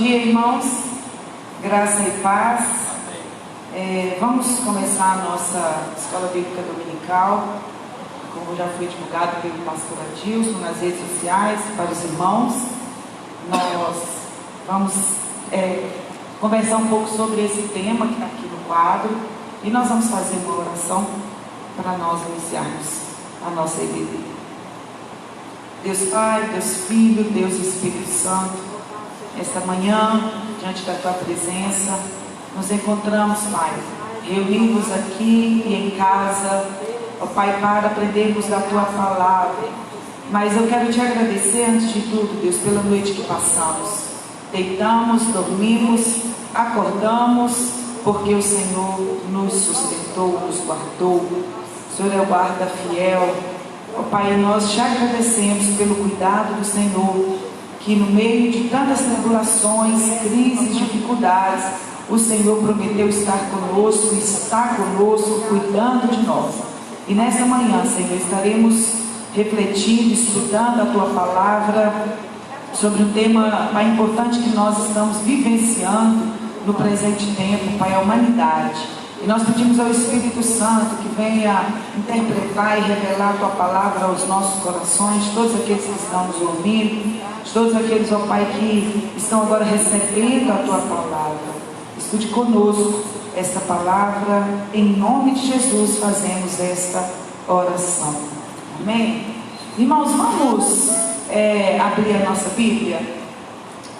dia, irmãos. Graça e paz. Vamos começar a nossa escola bíblica dominical, como já foi divulgado pelo pastor Adilson nas redes sociais, para os irmãos. Nós vamos conversar um pouco sobre esse tema que está aqui no quadro, e nós vamos fazer uma oração para nós iniciarmos a nossa EBD. Deus Pai, Deus Filho, Deus Espírito Santo, esta manhã, diante da Tua presença, nos encontramos, Pai, reunidos aqui e em casa, ó Pai, para aprendermos da Tua palavra. Mas eu quero Te agradecer, antes de tudo, Deus, pela noite que passamos. Deitamos, dormimos, acordamos, porque o Senhor nos sustentou, nos guardou. O Senhor é o guarda fiel. Ó Pai, nós te agradecemos pelo cuidado do Senhor, que no meio de tantas tribulações, crises, dificuldades, o Senhor prometeu estar conosco, está conosco, cuidando de nós. E nesta manhã, Senhor, estaremos refletindo, estudando a Tua palavra sobre um tema, Pai, importante que nós estamos vivenciando no presente tempo, Pai, a humanidade. E nós pedimos ao Espírito Santo que venha interpretar e revelar a Tua palavra aos nossos corações, de todos aqueles que estão nos ouvindo, de todos aqueles, ó Pai, que estão agora recebendo a Tua palavra. Estude conosco esta palavra, em nome de Jesus fazemos esta oração. Amém? Irmãos, vamos abrir a nossa Bíblia.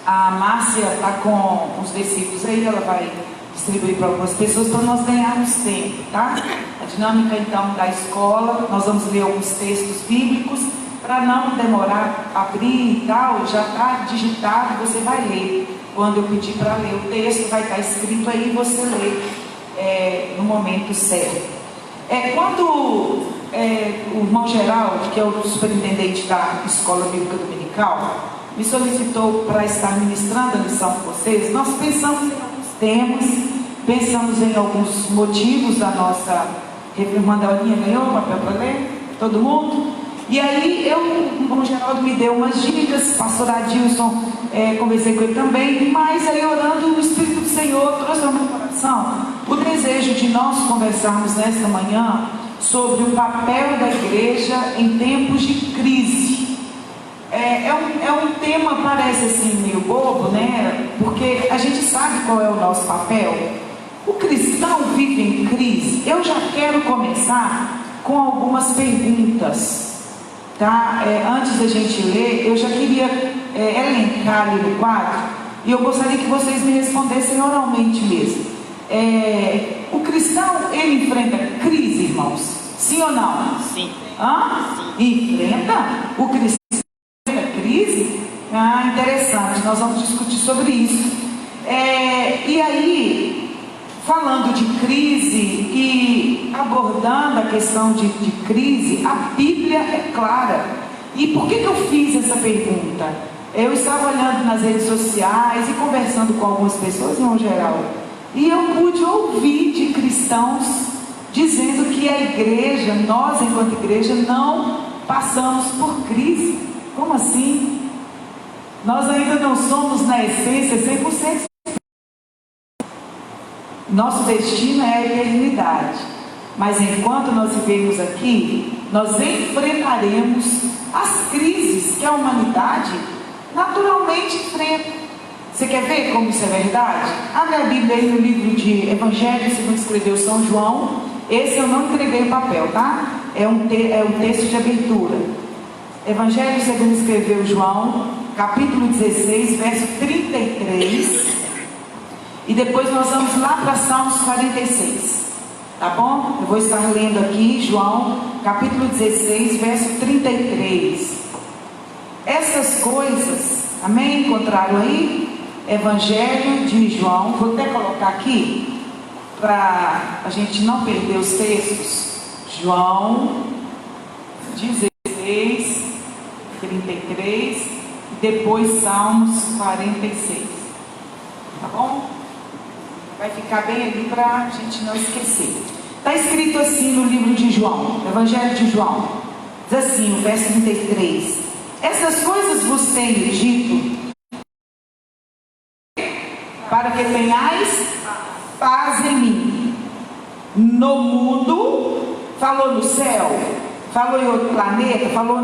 A Márcia está com os versículos aí, ela vai distribuir para algumas pessoas para nós ganharmos tempo, tá? A dinâmica então da escola, nós vamos ler alguns textos bíblicos, para não demorar a abrir e tal, já está digitado, você vai ler. Quando eu pedir para ler o texto, vai estar escrito aí, você lê no momento certo. Quando o irmão Geraldo, que é o superintendente da escola bíblica dominical, me solicitou para estar ministrando a lição com vocês, nós pensamos em alguns temas, pensamos em alguns motivos da nossa... Irmã Delinha ganhou o papel para ler? Todo mundo? E aí o irmão Geraldo me deu umas dicas, pastor Adilson, conversei com ele também, mas aí orando, o Espírito do Senhor trouxe ao meu coração o desejo de nós conversarmos nesta manhã sobre o papel da igreja em tempos de crise. É um tema, parece assim meio bobo, né? Porque a gente sabe qual é o nosso papel. O cristão vive em crise. Eu já quero começar com algumas perguntas, tá? Antes da gente ler, eu já queria elencar ali no quadro, e eu gostaria que vocês me respondessem oralmente mesmo. O cristão, ele enfrenta crise, irmãos? Sim ou não? Sim. Sim. Enfrenta? O cristão enfrenta crise? Interessante, nós vamos discutir sobre isso. E aí, falando de crise e abordando a questão de crise, a Bíblia é clara. E por que eu fiz essa pergunta? Eu estava olhando nas redes sociais e conversando com algumas pessoas, irmão Geraldo, e eu pude ouvir de cristãos dizendo que a igreja, nós enquanto igreja, não passamos por crise. Como assim? Nós ainda não somos na essência 100%. Nosso destino é a eternidade. Mas enquanto nós vivemos aqui, nós enfrentaremos as crises que a humanidade naturalmente enfrenta. Você quer ver como isso é verdade? Abre a Bíblia aí no livro de Evangelho segundo escreveu São João. Esse eu não entreguei o papel, tá? É um texto de abertura. Evangelho segundo escreveu João, capítulo 16, verso 33. E depois nós vamos lá para Salmos 46. Tá bom? Eu vou estar lendo aqui João, capítulo 16, verso 33. Essas coisas, amém? Encontraram aí? Evangelho de João, vou até colocar aqui, para a gente não perder os textos. João 16, 33, e depois Salmos 46. Tá bom? Vai ficar bem ali para a gente não esquecer. Está escrito assim no livro de João, Evangelho de João. Diz assim, o verso 33. Essas coisas vos tenho dito para que tenhais paz em mim. No mundo, falou no céu, falou em outro planeta, falou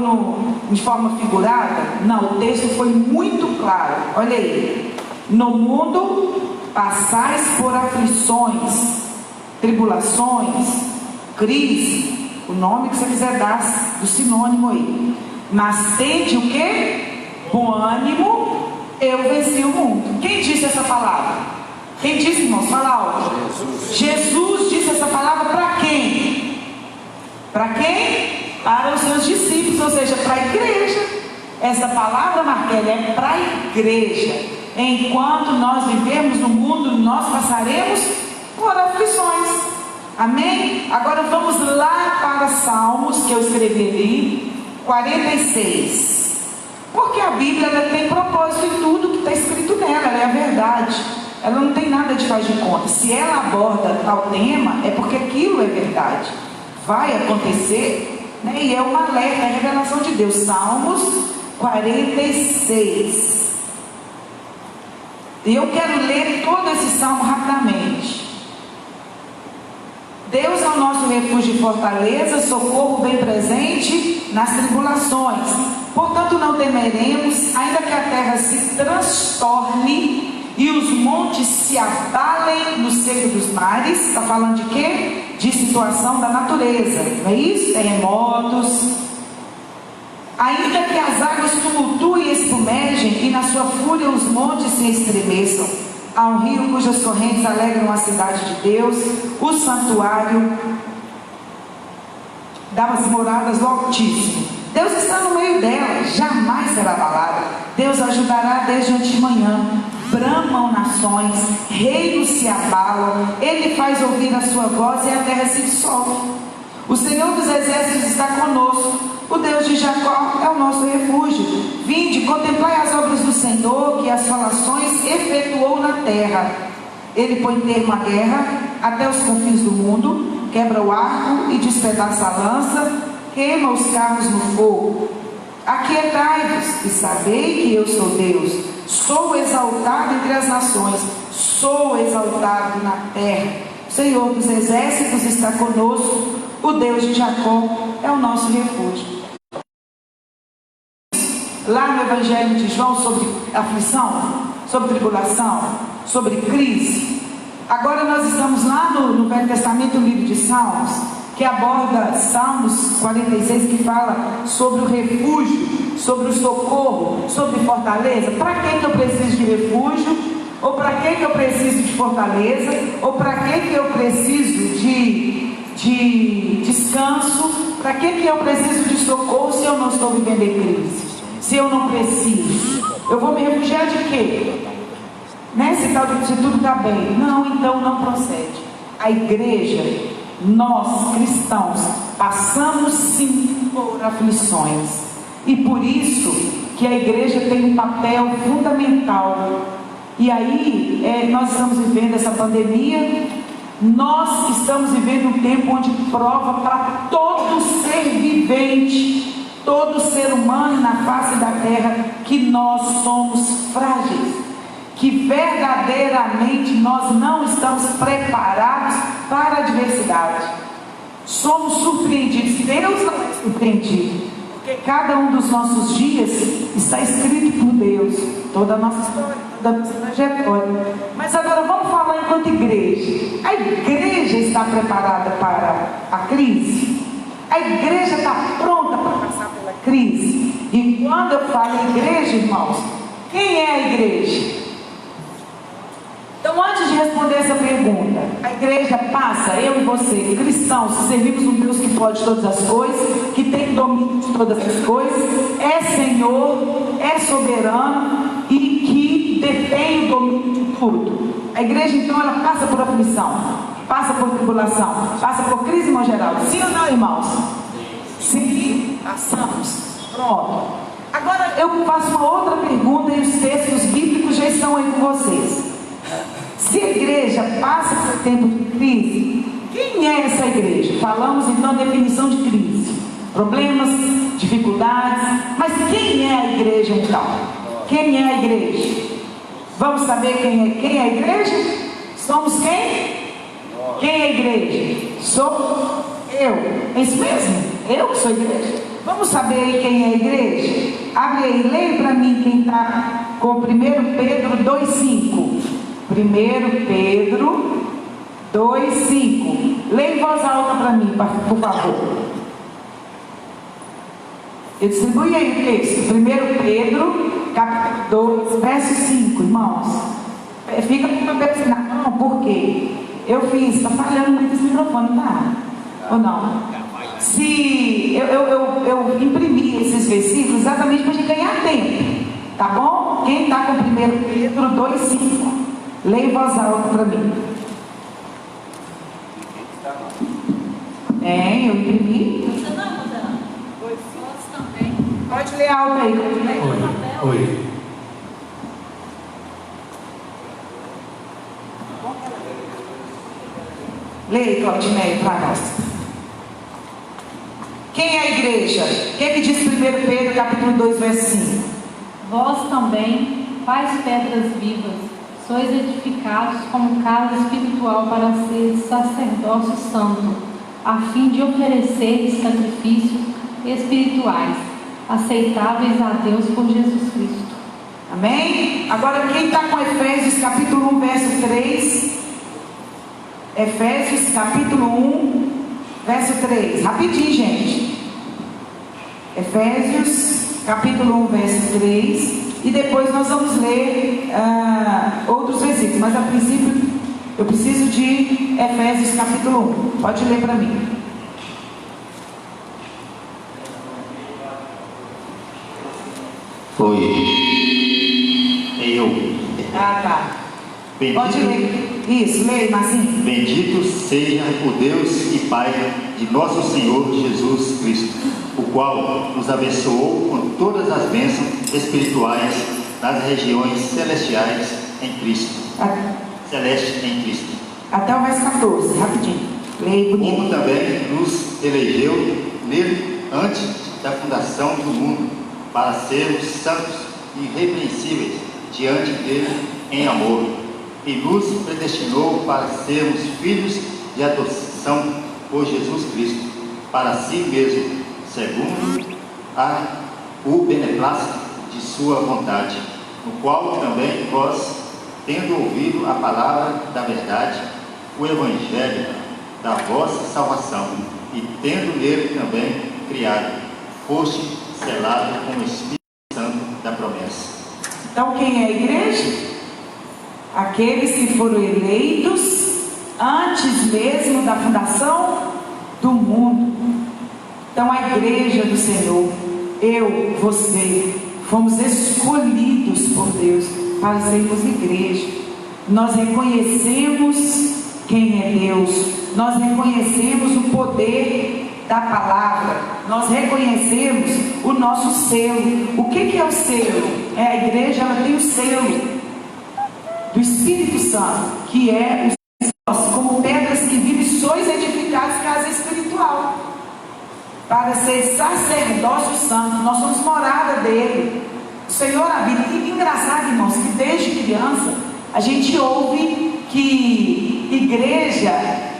de forma figurada? Não, o texto foi muito claro. Olha aí: no mundo passais por aflições, tribulações, crise, o nome que você quiser dar do sinônimo aí, mas tende o que? Bom ânimo, eu venci o mundo. Quem disse essa palavra? Quem disse, irmãos? Fala alto. Jesus disse essa palavra para quem? Para quem? Para os seus discípulos, ou seja, para a igreja. Essa palavra, Marquele, é para a igreja. Enquanto nós vivemos no mundo, nós passaremos por aflições. Amém? Agora vamos lá para Salmos, que eu escrevi ali, 46. Porque a Bíblia, ela tem propósito em tudo que está escrito nela, ela é a verdade. Ela não tem nada de faz de conta. Se ela aborda tal tema, é porque aquilo é verdade. Vai acontecer, né? E é um alerta, é a revelação de Deus. Salmos 46. E eu quero ler todo esse salmo rapidamente. Deus é o nosso refúgio e fortaleza, socorro bem presente nas tribulações. Portanto não temeremos, ainda que a terra se transtorne e os montes se abalem no seio dos mares. Está falando de quê? De situação da natureza, não é isso? Terremotos. Ainda que as águas tumultuem e espumejem, e na sua fúria os montes se estremeçam. Há um rio cujas correntes alegram a cidade de Deus, o santuário das moradas do Altíssimo. Deus está no meio dela, jamais será abalada. Deus ajudará desde antemanhã. Bramam nações, reinos se abalam. Ele faz ouvir a sua voz e a terra se dissolve. O Senhor dos exércitos está conosco. O Deus de Jacó é o nosso refúgio. Vinde, contemplai as obras do Senhor, que as salações efetuou na terra. Ele põe termo à guerra até os confins do mundo, quebra o arco e despedaça a lança, queima os carros no fogo. Aquietai-vos e sabei que eu sou Deus. Sou exaltado entre as nações, sou exaltado na terra. O Senhor dos exércitos está conosco. O Deus de Jacó é o nosso refúgio. Lá no Evangelho de João, sobre aflição, sobre tribulação, sobre crise. Agora nós estamos lá no Velho Testamento, no livro de Salmos, que aborda Salmos 46, que fala sobre o refúgio, sobre o socorro, sobre fortaleza. Para que eu preciso de refúgio? Ou para que eu preciso de fortaleza? Ou para que eu preciso de descanso? Para que eu preciso de socorro se eu não estou vivendo em crise? Se eu não preciso? Eu vou me refugiar de quê? Né? Se tudo está bem. Não, então não procede. A igreja, nós cristãos, passamos sim por aflições. E por isso que a igreja tem um papel fundamental. E aí, nós estamos vivendo essa pandemia. Nós estamos vivendo um tempo onde prova para todo ser vivente, todo ser humano na face da terra, que nós somos frágeis, que verdadeiramente nós não estamos preparados para a adversidade. Somos surpreendidos. Deus não é surpreendido, porque cada um dos nossos dias está escrito por Deus, toda a nossa história, toda a nossa trajetória. Mas agora vamos falar enquanto igreja. A igreja está preparada para a crise? A igreja está pronta para passar pela crise? E quando eu falo igreja, irmãos, quem é a igreja? Então, antes de responder essa pergunta, a igreja passa, eu e você, cristãos, servimos um Deus que pode todas as coisas, que tem domínio de todas as coisas, é Senhor, é soberano e que detém o domínio de tudo. A igreja, então, ela passa por aflição, passa por tribulação, passa por crise em geral. Sim ou não, irmãos? Sim, passamos. Pronto. Agora eu faço uma outra pergunta e os textos bíblicos já estão aí com vocês. Se a igreja passa por tempo de crise, quem é essa igreja? Falamos então a definição de crise: problemas, dificuldades. Mas quem é a igreja então? Quem é a igreja? Vamos saber quem é a igreja? Somos quem? Quem é a igreja? Sou eu. É isso mesmo? Eu que sou a igreja? Vamos saber aí quem é a igreja? Abre aí, leia para mim quem está com 1 Pedro 2,5. 1 Pedro 2,5. Leia em voz alta para mim, por favor. Eu distribuí aí o texto. 1 Pedro, capítulo 2, verso 5, irmãos. Fica com uma cabeça, não, por quê? Eu fiz, está falhando muito esse microfone, tá? Ou não? Se eu imprimi esses versículos exatamente para a gente ganhar tempo, tá bom? Quem está com 1 Pedro 2,5, leia em voz alta para mim. Eu imprimi. Você não. Todos também. Pode ler alto aí. Oi. Leia, Claudineia, para nós. Quem é a igreja? Quem que diz 1 Pedro, capítulo 2, verso 5? Vós também, quais pedras vivas, sois edificados como casa espiritual para ser sacerdócio santo, a fim de oferecer sacrifícios espirituais, aceitáveis a Deus por Jesus Cristo. Amém? Agora quem está com Efésios capítulo 1, verso 3? Efésios capítulo 1, verso 3. Rapidinho, gente. Efésios capítulo 1, verso 3. E depois nós vamos ler outros versículos. Mas a princípio eu preciso de Efésios capítulo 1. Pode ler para mim. Eu. Tá. Bendito, Pode ler. Isso, leia, Marcinho. bendito seja o Deus e Pai de nosso Senhor Jesus Cristo, o qual nos abençoou com todas as bênçãos espirituais nas regiões celestiais em Cristo. Celeste em Cristo. Até o verso 14, rapidinho. Leia bonito. Como também nos elegeu nele antes da fundação do mundo, para sermos santos e irrepreensíveis diante dele em amor, e nos predestinou para sermos filhos de adoção por Jesus Cristo, para si mesmo, segundo o beneplácito de sua vontade, no qual também vós, tendo ouvido a palavra da verdade, o evangelho da vossa salvação, e tendo nele também criado, foste selado com o Espírito Santo da promessa. Então quem é a igreja? Aqueles que foram eleitos antes mesmo da fundação do mundo. Então a igreja do Senhor, eu, você, fomos escolhidos por Deus para sermos igreja. Nós reconhecemos quem é Deus, nós reconhecemos o poder da palavra, nós reconhecemos o nosso selo. O que é o selo? A igreja, ela tem o selo do Espírito Santo, que é nós, como pedras que vivem, sois edificados casa espiritual, para ser sacerdócio santo. Nós somos morada dele. O Senhor habita. E engraçado, irmãos, que desde criança a gente ouve que igreja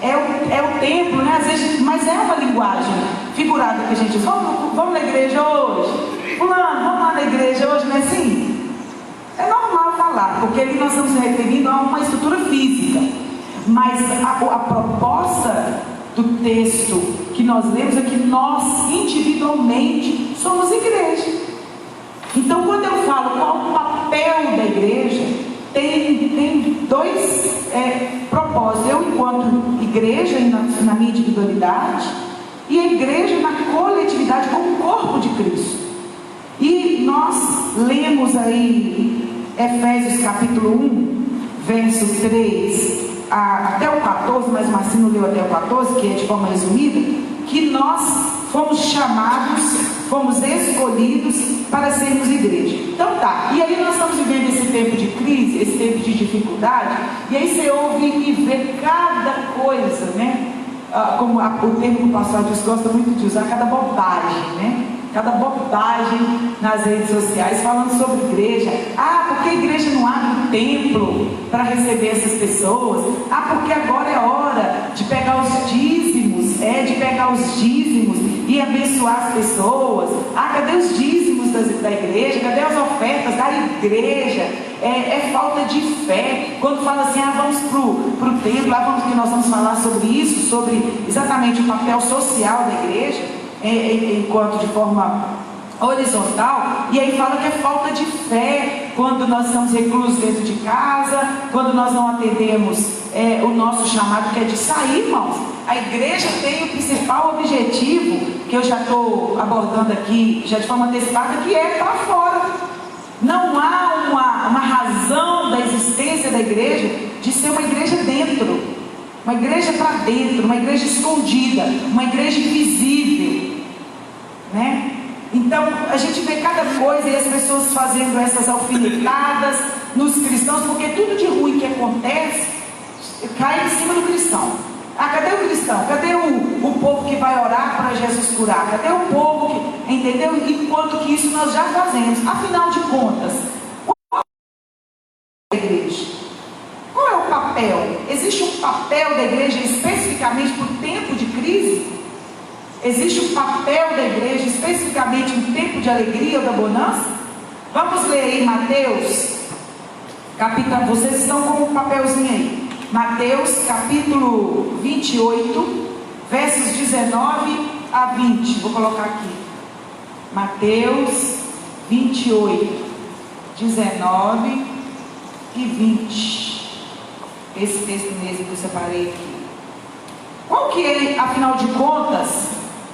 é o templo, né? Às vezes, mas é uma linguagem figurada que a gente diz, vamos na igreja hoje, fulano, vamos lá na igreja hoje, não é assim? É normal falar, porque ali nós estamos nos referindo a uma estrutura física, mas a proposta do texto que nós lemos é que nós individualmente somos igreja. Então quando eu falo qual o papel da igreja, tem dois propósitos. Eu enquanto igreja na minha individualidade, e a igreja na coletividade como corpo de Cristo. E nós lemos aí Efésios capítulo 1, verso 3 até o 14, mas o Marcinho leu até o 14, que é de forma resumida, que nós fomos chamados, fomos escolhidos para sermos igreja. Então tá, e aí nós estamos vivendo esse tempo de crise, esse tempo de dificuldade, e aí você ouve e vê cada coisa, né? Como o termo que o pastor Deus gosta muito de usar, cada bobagem, né? cada bobagem nas redes sociais falando sobre igreja. Ah, porque a igreja não abre o templo para receber essas pessoas? Ah, porque agora é hora de pegar os dízimos, e abençoar as pessoas. Ah, cadê os dízimos da igreja? Cadê as ofertas da igreja? É falta de fé. Quando fala assim, vamos para o templo, que nós vamos falar sobre isso, sobre exatamente o papel social da igreja, enquanto de forma horizontal, e aí fala que é falta de fé quando nós estamos reclusos dentro de casa, quando nós não atendemos o nosso chamado, que é de sair, irmãos. A igreja tem o principal objetivo, que eu já estou abordando aqui, já de forma antecipada, que é para fora. Não há uma razão da existência da igreja de ser uma igreja dentro, uma igreja para dentro, uma igreja escondida, uma igreja invisível, né? Então a gente vê cada coisa e as pessoas fazendo essas alfinetadas nos cristãos, porque tudo de ruim que acontece cai em cima do cristão. Ah, cadê o cristão? Cadê o povo que vai orar para Jesus curar? Cadê o povo que, entendeu? Enquanto que isso nós já fazemos. Afinal de contas, qual é a igreja? Qual é o papel? Existe um papel da igreja especificamente para o tempo de crise? Existe um papel da igreja especificamente no tempo de alegria ou da bonança? Vamos ler aí Mateus, capítulo, vocês estão com um papelzinho aí. Mateus capítulo 28, versos 19 a 20. Vou colocar aqui. Mateus 28, 19 e 20. Esse texto mesmo que eu separei aqui. Qual que é, afinal de contas,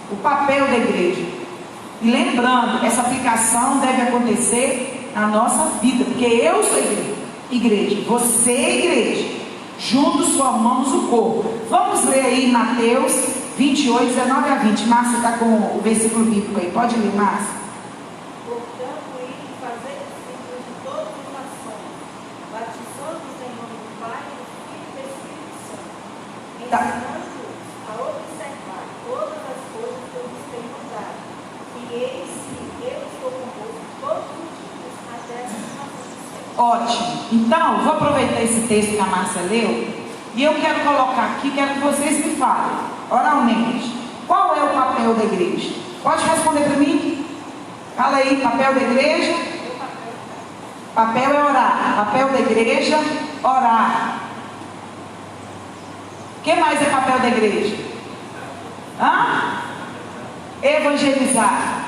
o papel da igreja? E lembrando, essa aplicação deve acontecer na nossa vida, porque eu sou igreja, você é igreja. Juntos formamos o corpo. Vamos ler aí Mateus 28, 19 a 20. Márcia está com o versículo bíblico aí. Pode ler, Márcia. Portanto, ir fazer discípulos de todas as nações, batizando-os em nome do Pai, do Filho e do Espírito Santo, ensinando-os a observar todas as coisas que eu vos tenho mandado. E eis que eu estou convosco todos os dias até a consumação do século. Ótimo. Então, vou aproveitar esse texto que a Márcia leu e eu quero colocar aqui, quero que vocês me falem, oralmente, qual é o papel da igreja? Pode responder para mim? Fala aí, papel da igreja? Papel é orar. Papel da igreja, orar. O que mais é papel da igreja? Evangelizar.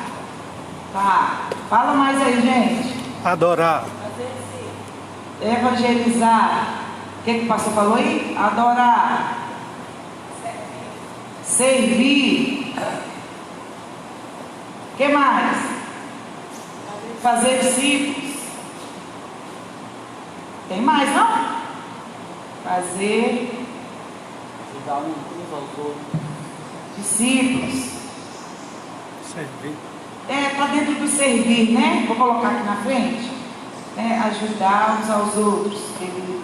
Tá. Fala mais aí, gente. Adorar. Evangelizar. O que o pastor falou aí? Adorar. Servir. O que mais? Fazer discípulos. Tem mais, não? Fazer. Ajudar uns aos outros. Discípulos. Servir. Está dentro do servir, né? Vou colocar aqui na frente. Ajudar uns aos outros.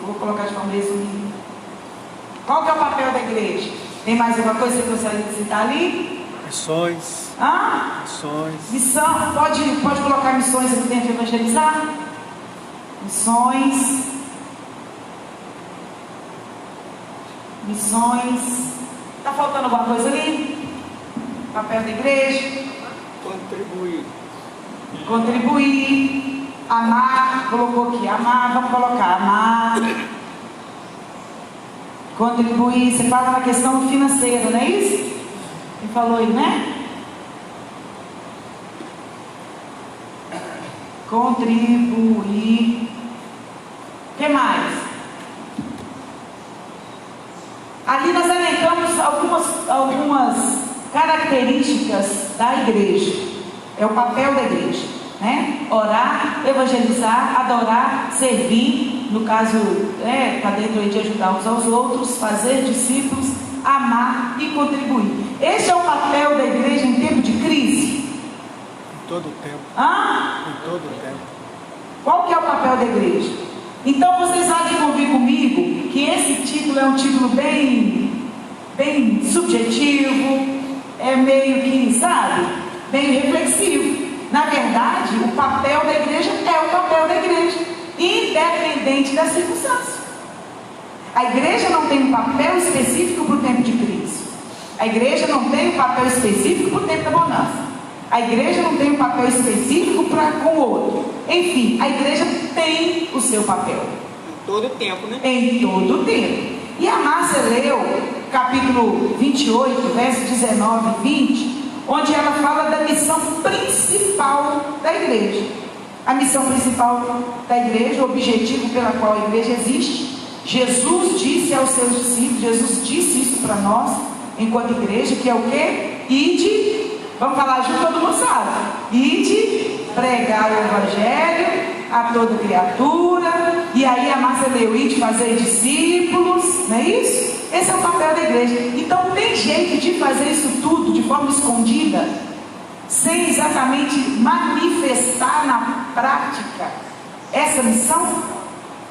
Vou colocar de forma resumida. Qual que é o papel da igreja? Tem mais alguma coisa que você gostaria de citar ali? Missões. Missões. Missão. Pode colocar missões aqui dentro de evangelizar? Missões. Missões. Está faltando alguma coisa ali? Papel da igreja. Contribuir. Amar, colocou aqui, amar, vamos colocar, amar. Contribuir, você fala na questão financeira, não é isso? Quem falou aí, né? Contribuir. O que mais? Ali nós elencamos algumas características da igreja. É o papel da igreja, né? Orar, evangelizar, adorar, servir, no caso, está dentro aí de ajudar uns aos outros, fazer discípulos, amar e contribuir. Esse é o papel da igreja em tempo de crise? Em todo o tempo. Em todo o tempo. Qual que é o papel da igreja? Então vocês vão convir comigo que esse título é um título bem subjetivo, é meio que, sabe? meio reflexivo. Na verdade, o papel da igreja é o papel da igreja, independente da circunstância. A igreja não tem um papel específico para o tempo de crise. A igreja não tem um papel específico para o tempo da bonança. A igreja não tem um papel específico para com o outro. Enfim, a igreja tem o seu papel. Em todo o tempo, né? Em todo o tempo. E a Márcia leu capítulo 28, versos 19 e 20, onde ela fala da missão principal da igreja. A missão principal da igreja, o objetivo pela qual a igreja existe. Jesus disse aos seus discípulos, Jesus disse isso para nós, enquanto igreja, que é o quê? Ide, vamos falar junto, todo mundo sabe. Ide, pregar o evangelho a toda criatura. E aí a Márcia leu, ide fazer discípulos, não é isso? Esse é o papel da igreja. Então tem jeito de fazer isso tudo de forma escondida, sem exatamente manifestar na prática essa missão?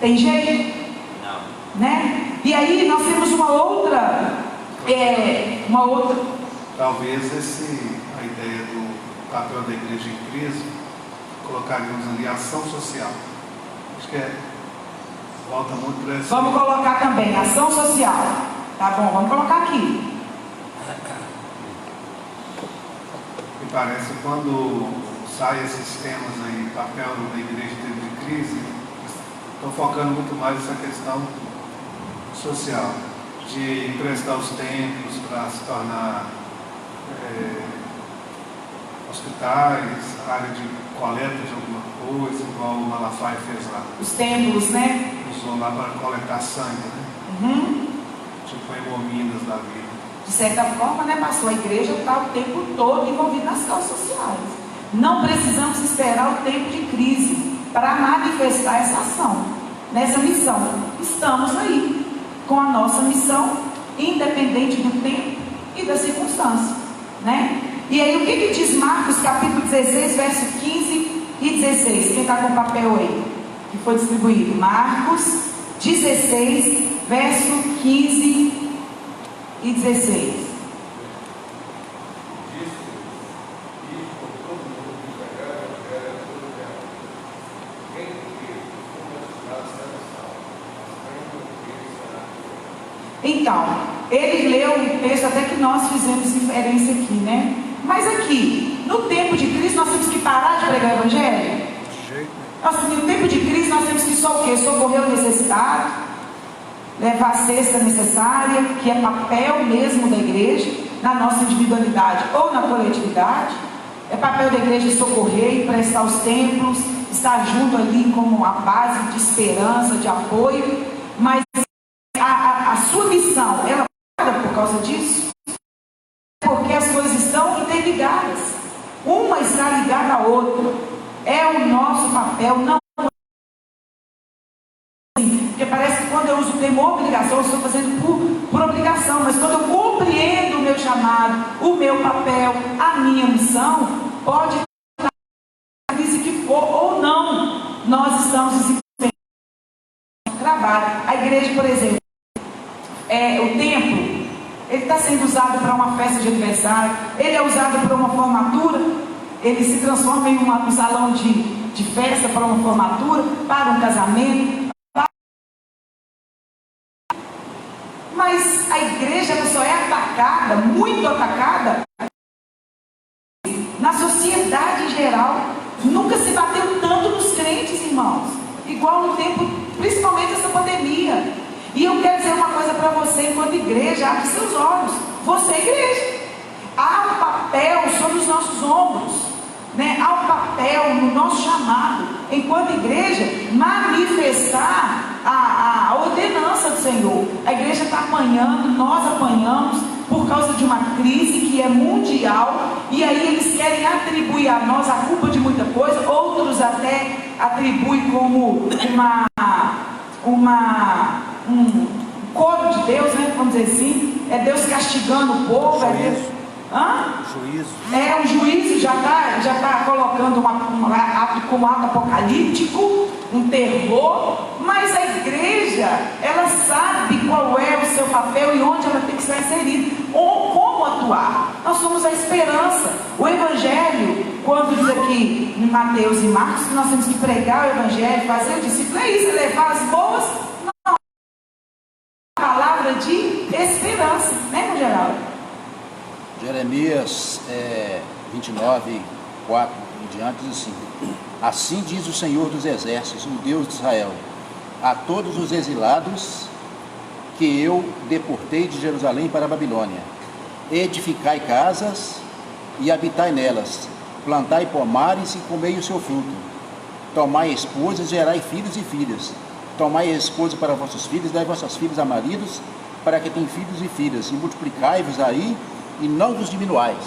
Tem jeito? Não. Né? E aí nós temos uma outra. Talvez a ideia do papel da igreja em crise, colocaríamos ali ação social. Acho que volta muito para essa. Vamos colocar também ação social. Tá bom, vamos colocar aqui. Me parece que quando saem esses temas aí, papel da igreja em tempo de crise, estão focando muito mais nessa questão social, de emprestar os templos para se tornar hospitais, área de coleta de alguma coisa, igual o Malafaia fez lá. Os templos, né? Usou lá para coletar sangue, né? Uhum. Tipo hemominas da vida. De certa forma, né, pastor? A igreja está o tempo todo envolvida nas causas sociais. Não precisamos esperar o tempo de crise para manifestar essa ação, nessa missão. Estamos aí com a nossa missão, independente do tempo e da circunstância, né? E aí o que diz Marcos capítulo 16, verso 15 e 16? Quem está com o papel aí? Que foi distribuído. Marcos 16, verso 15 e 16. Então, ele leu um texto até que nós fizemos referência aqui, né? Mas aqui, no tempo de crise, nós temos que parar de pregar o evangelho? No tempo de crise, nós temos que só o quê? Socorrer o necessitado, levar a cesta necessária, que é papel mesmo da igreja, na nossa individualidade ou na coletividade. É papel da igreja socorrer e prestar os templos, estar junto ali como a base de esperança, de apoio, mas a sua missão, ela para por causa disso? Porque as coisas estão interligadas. Uma está ligada à outra. É o nosso papel, não. Porque parece que quando eu uso o termo obrigação, eu estou fazendo por obrigação. Mas quando eu compreendo o meu chamado, o meu papel, a minha missão, pode estar a crise que for ou não, nós estamos desempenhando o trabalho. A igreja, por exemplo, o templo, ele está sendo usado para uma festa de aniversário, ele é usado para uma formatura, ele se transforma em um salão de festa para uma formatura, para um casamento. Mas a igreja ela só é atacada, muito atacada, na sociedade em geral. Nunca se bateu tanto nos crentes, irmãos, igual no tempo, principalmente essa pandemia. E eu quero dizer uma coisa para você, enquanto igreja, abre seus olhos. Você é igreja. Há um papel sobre os nossos ombros, né? Há um papel no nosso chamado, enquanto igreja, manifestar a ordenança do Senhor. A igreja está apanhando, nós apanhamos por causa de uma crise que é mundial, e aí eles querem atribuir a nós a culpa de muita coisa, outros até atribuem como um coro de Deus, né? Vamos dizer assim, é Deus castigando o povo, Juízo. É um juízo, já está colocando como ato apocalíptico, um terror, mas a igreja, ela sabe qual é o seu papel e onde ela tem que estar inserida, ou como atuar. Nós somos a esperança. O O Evangelho, quando diz aqui em Mateus e Marcos, que nós temos que pregar o Evangelho, fazer o discípulo, é isso, é levar as boas, não, a palavra de esperança, né, irmão Geraldo? Jeremias 29, 4 em diante diz assim: assim diz o Senhor dos Exércitos, o Deus de Israel, a todos os exilados que eu deportei de Jerusalém para a Babilônia: edificai casas e habitai nelas, plantai pomares e comei o seu fruto, tomai esposas e gerai filhos e filhas, tomai esposa para vossos filhos, dai vossas filhas a maridos, para que tenham filhos e filhas, e multiplicai-vos aí, e não vos diminuais.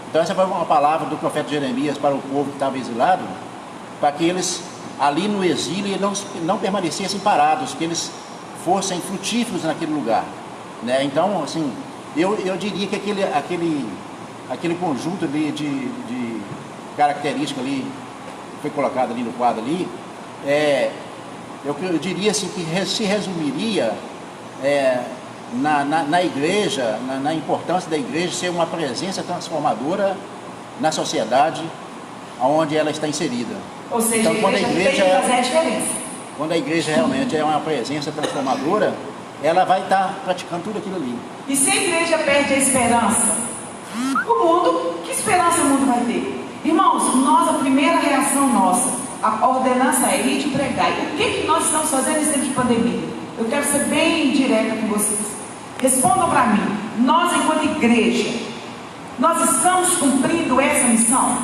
Então essa foi uma palavra do profeta Jeremias para o povo que estava exilado, para que eles ali no exílio não permanecessem parados, que eles fossem frutíferos naquele lugar, né? Então, assim, eu diria que aquele conjunto ali de características ali que foi colocado ali no quadro ali, eu diria assim que se resumiria na igreja, na importância da igreja ser uma presença transformadora na sociedade onde ela está inserida. Ou seja, então, a igreja tem que fazer a diferença. Quando a igreja realmente é uma presença transformadora, ela vai estar praticando tudo aquilo ali. E se a igreja perde a esperança, o mundo, que esperança o mundo vai ter? Irmãos, a primeira reação nossa, a ordenança é ir de pregar. E o que nós estamos fazendo nesse tempo de pandemia? Eu quero ser bem direta com vocês. Respondam para mim. Nós, enquanto igreja, nós estamos cumprindo essa missão?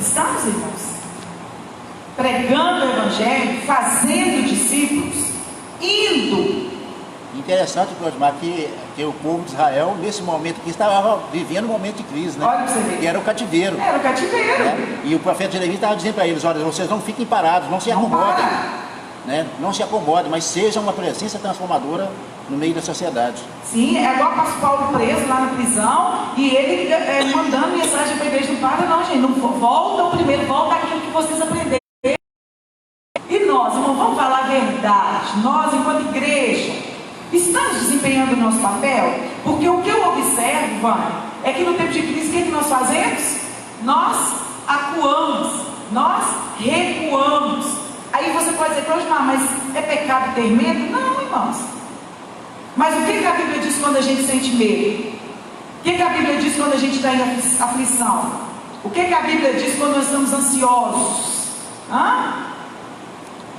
Estamos, irmãos? Pregando o Evangelho, fazendo discípulos, indo. Interessante, Cosmar, que o povo de Israel, nesse momento aqui, estava vivendo um momento de crise, né? Olha para você ver. Que era o cativeiro. Era o cativeiro. Né? E o profeta Jeremias estava dizendo para eles: olha, vocês não fiquem parados, não se acomodem. Né? Não se acomodem, mas sejam uma presença transformadora no meio da sociedade. Sim, é igual o pastor Paulo preso lá na prisão, e ele mandando mensagem para a igreja: não para não, gente, não volta primeiro, volta aquilo que vocês aprenderam. E nós, irmão, vamos falar a verdade, nós enquanto igreja, estamos desempenhando o nosso papel? Porque o que eu observo, Vânia, é que no tempo de crise, o que nós fazemos? Nós acuamos, nós recuamos. Aí você pode dizer: mas é pecado ter medo? Não, irmãos. Mas o que a Bíblia diz quando a gente sente medo? O que a Bíblia diz quando a gente está em aflição? O que a Bíblia diz quando nós estamos ansiosos?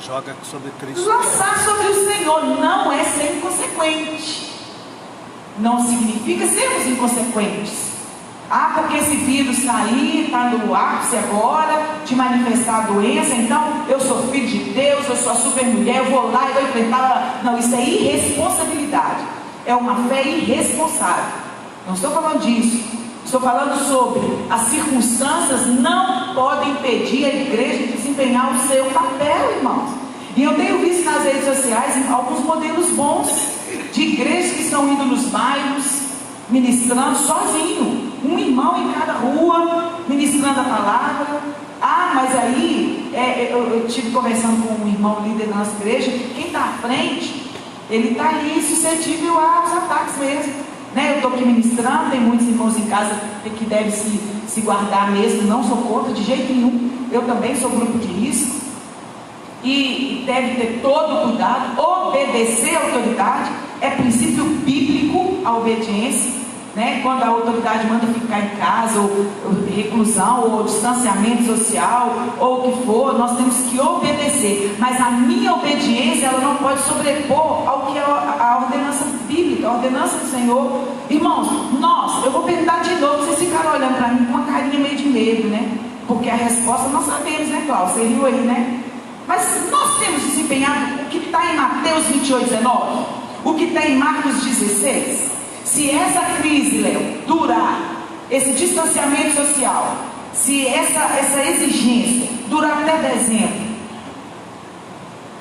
Joga sobre Cristo. Lançar sobre o Senhor não é ser inconsequente. Não significa sermos inconsequentes. Porque esse vírus está aí, está no ápice agora de manifestar a doença, então eu sou filho de Deus, eu sou a super mulher, eu vou lá e vou enfrentar. Não, isso é irresponsabilidade. É uma fé irresponsável. Não estou falando disso. Estou falando sobre as circunstâncias não podem impedir a igreja de desempenhar o seu papel, irmãos. E eu tenho visto nas redes sociais alguns modelos bons de igrejas que estão indo nos bairros, ministrando sozinho, um irmão em cada rua, ministrando a palavra. Mas aí, eu estive conversando com um irmão líder da nossa igreja, que quem está à frente, ele está ali suscetível aos ataques mesmo. Eu estou aqui ministrando, tem muitos irmãos em casa que devem se guardar mesmo, não sou contra de jeito nenhum, eu também sou grupo de risco, e deve ter todo o cuidado, obedecer à autoridade, é princípio bíblico a obediência, quando a autoridade manda ficar em casa, ou reclusão, ou distanciamento social, ou o que for, nós temos que obedecer, mas a minha obediência, ela não pode sobrepor ao que é a ordenança bíblica, a ordenança do Senhor. Irmãos, eu vou perguntar de novo, vocês ficaram olhando para mim com uma carinha meio de medo, porque a resposta nós sabemos, Cláudio, você riu aí, mas nós temos desempenhado o que está em Mateus 28:19, o que está em Marcos 16. Se essa crise, Léo, durar, esse distanciamento social, se essa exigência durar até dezembro,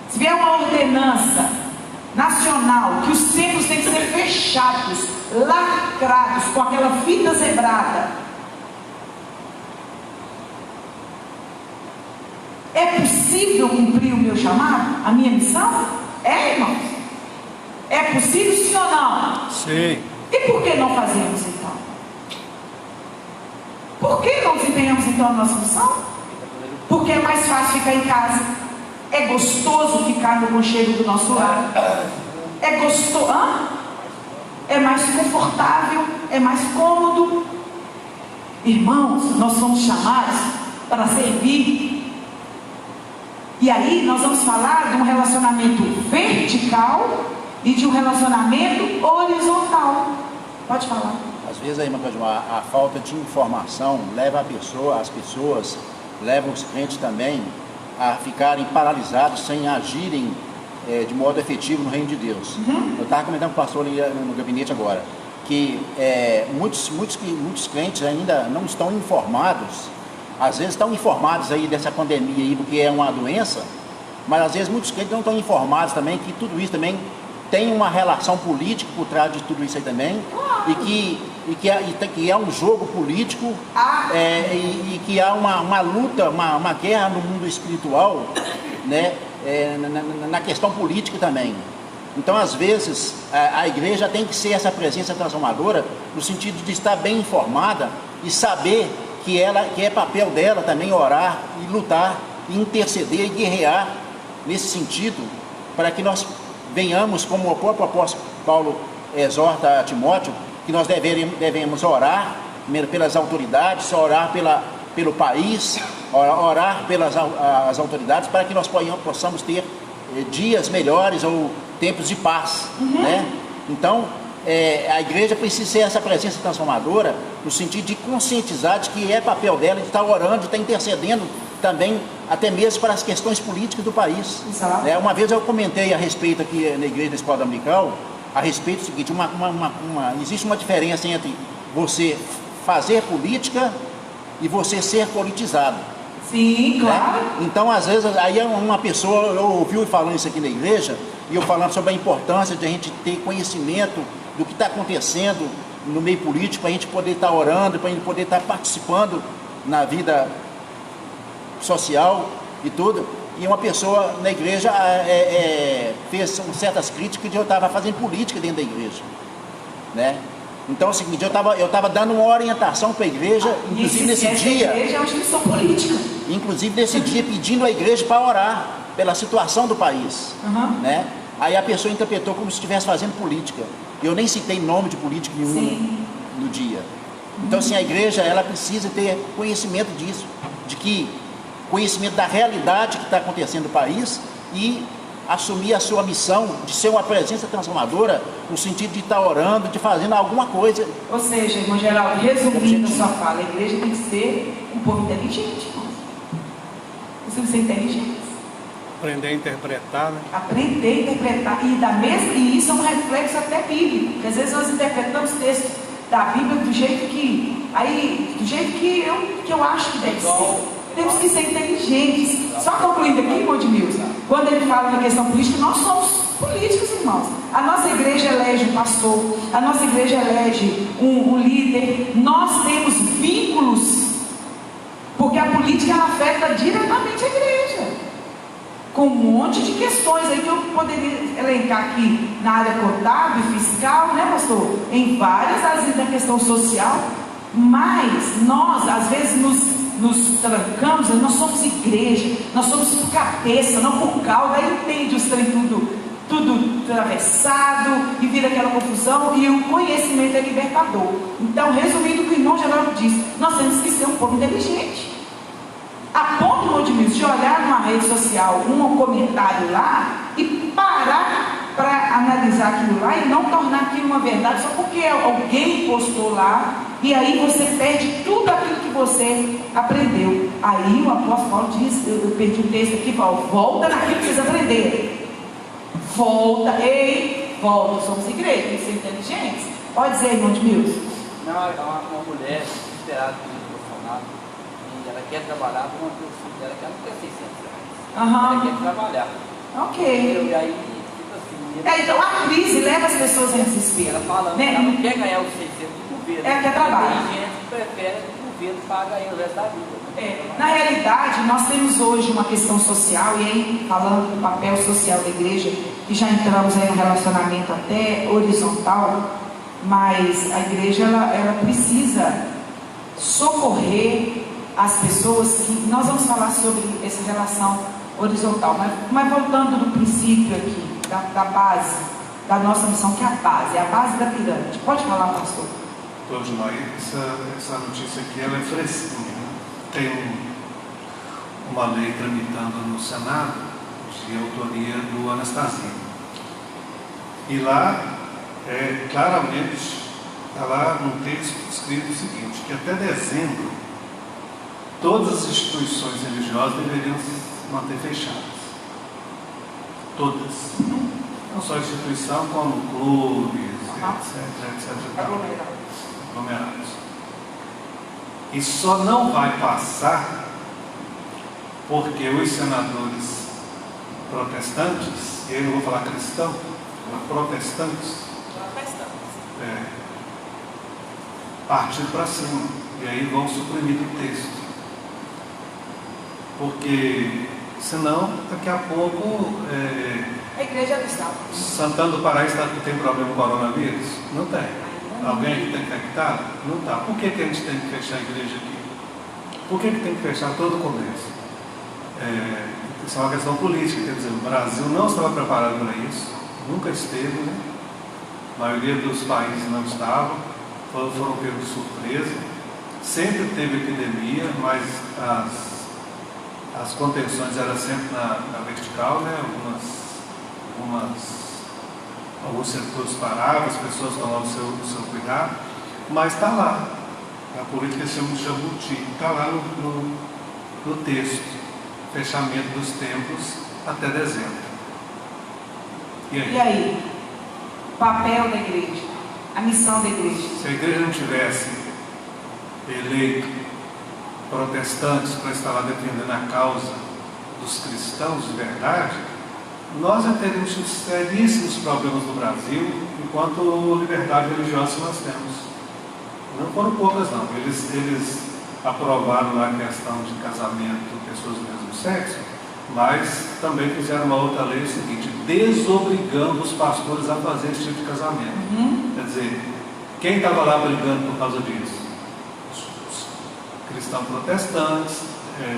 se vier uma ordenança nacional que os templos têm que ser fechados, lacrados, com aquela fita zebrada, é possível cumprir o meu chamado, a minha missão? Irmãos? É possível, sim ou não? Sim. E por que não fazemos então? cumpriremos então a nossa missão? Porque é mais fácil ficar em casa. É gostoso ficar no conchego do nosso lar. É gostoso. É mais confortável. É mais cômodo. Irmãos, nós somos chamados para servir. E aí nós vamos falar de um relacionamento vertical e de um relacionamento horizontal. Pode falar. Às vezes a falta de informação leva as pessoas, leva os crentes também a ficarem paralisados sem agirem de modo efetivo no reino de Deus. Eu estava comentando com o pastor ali no gabinete agora, que muitos crentes ainda não estão informados. Às vezes estão informados aí dessa pandemia aí, porque é uma doença, mas às vezes muitos crentes não estão informados também que tudo isso também tem uma relação política por trás de tudo isso aí também, e que é um jogo político, e que há uma luta, uma guerra no mundo espiritual, né, na questão política também. Então, às vezes, a igreja tem que ser essa presença transformadora, no sentido de estar bem informada e saber que é papel dela também orar e lutar, e interceder e guerrear nesse sentido, para que nós venhamos, como o próprio apóstolo Paulo exorta a Timóteo, que nós devemos orar pelas autoridades, orar pelo país, orar pelas as autoridades, para que nós possamos ter dias melhores ou tempos de paz, né? Então, a igreja precisa ser essa presença transformadora, no sentido de conscientizar de que é papel dela de estar orando, de estar intercedendo também, até mesmo para as questões políticas do país. Uma vez eu comentei a respeito aqui na igreja da Escola Dominical, a respeito do seguinte: existe uma diferença entre você fazer política e você ser politizado. Sim, claro. Né? Então, às vezes, aí uma pessoa, eu ouvi falando isso aqui na igreja, e eu falando sobre a importância de a gente ter conhecimento do que está acontecendo no meio político, para a gente poder estar orando, para a gente poder estar participando na vida social e tudo. E uma pessoa na igreja fez certas críticas de eu estava fazendo política dentro da igreja, né? Então é o seguinte, eu estava dando uma orientação para a igreja, inclusive nesse dia. A igreja é uma instituição política. Inclusive nesse dia pedindo à igreja para orar pela situação do país, né? Aí a pessoa interpretou como se estivesse fazendo política. Eu nem citei nome de político nenhum no dia. Então, assim, a igreja, ela precisa ter conhecimento disso, conhecimento da realidade que está acontecendo no país, e assumir a sua missão de ser uma presença transformadora, no sentido de estar orando, de fazendo alguma coisa. Ou seja, irmão Geraldo, resumindo a sua fala, a igreja tem que ser um povo inteligente, irmão. Precisa ser inteligente. Aprender a interpretar, né? Aprender a interpretar. E isso é um reflexo até bíblico. Porque às vezes nós interpretamos textos da Bíblia do jeito que eu acho que deve ser. Temos que ser inteligentes. Só concluindo aqui, irmão de Milton, quando ele fala na questão política, nós somos políticos, irmãos. A nossa igreja elege um pastor, a nossa igreja elege um líder. Nós temos vínculos, porque a política ela afeta diretamente a igreja, com um monte de questões aí que eu poderia elencar aqui na área contábil, fiscal, né, pastor? Em várias, às vezes, da questão social. Mas nós, às vezes, nos trancamos, nós somos igreja, nós somos por cabeça, não por cauda. Aí entende os trem tudo atravessado e vira aquela confusão, e o conhecimento é libertador. Então, resumindo o que o irmão Geraldo disse, nós temos que ser um povo inteligente. A ponto, irmão de Milton, de olhar numa rede social um comentário lá e parar para analisar aquilo lá e não tornar aquilo uma verdade só porque alguém postou lá, e aí você perde tudo aquilo que você aprendeu. Aí o apóstolo Paulo diz, eu perdi o texto aqui, Paulo, volta naquilo que vocês aprenderam. Volta, somos igreja, tem que ser inteligentes. Pode dizer, irmão de Milton. Não, é uma mulher desesperada pelo Bolsonaro, e ela quer trabalhar com uma pessoa dela que ela não quer 600 reais. Ela quer trabalhar. Ok. E aí, tipo assim... então a crise leva as pessoas a desespero. Ela fala, né? Ela não quer ganhar os 600 do governo. Ela quer trabalhar. Tem gente que prefere que o governo pague aí o resto da vida. Na realidade, nós temos hoje uma questão social, e aí falando do papel social da igreja, que já entramos aí no relacionamento até horizontal, mas a igreja ela precisa socorrer as pessoas que nós vamos falar sobre essa relação horizontal, mas voltando do princípio aqui, da base, da nossa missão, que é a base da pirâmide. Pode falar, pastor? Todos nós, essa notícia aqui ela é fresquinha. Tem uma lei tramitando no Senado de autoria do Anastasia. E lá, claramente, está lá num texto escrito o seguinte, que até dezembro, todas as instituições religiosas deveriam se manter fechadas. Todas. Não só instituição, como clubes, etc. Aglomerados. E só não vai passar porque os senadores protestantes, e aí eu vou falar cristão, protestantes, partir para cima, e aí vão suprimir o texto. Porque senão, daqui a pouco, a igreja está. Santana do Paraíso tem problema com o coronavírus? Não tem. Alguém aqui está infectado? Não está. Por que a gente tem que fechar a igreja aqui? Por que tem que fechar todo o comércio? Isso é uma questão política, quer dizer, o Brasil não estava preparado para isso, nunca esteve, né? A maioria dos países não estavam, foram pegos de surpresa. Sempre teve epidemia, mas as contenções eram sempre na vertical, né? Alguns setores paravam, as pessoas tomavam o seu cuidado, mas está lá. A política se chama de jabuti, está lá no texto. Fechamento dos templos até dezembro. E aí? O papel da igreja, a missão da igreja. Se a igreja não tivesse eleito protestantes para estar lá defendendo a causa dos cristãos de verdade, nós já teríamos seríssimos problemas no Brasil enquanto liberdade religiosa que nós temos. Não foram poucas, não. Eles aprovaram lá a questão de casamento de pessoas do mesmo sexo, mas também fizeram uma outra lei, o seguinte, desobrigando os pastores a fazer esse tipo de casamento. Quer dizer, quem estava lá brigando por causa disso? Os cristãos protestantes,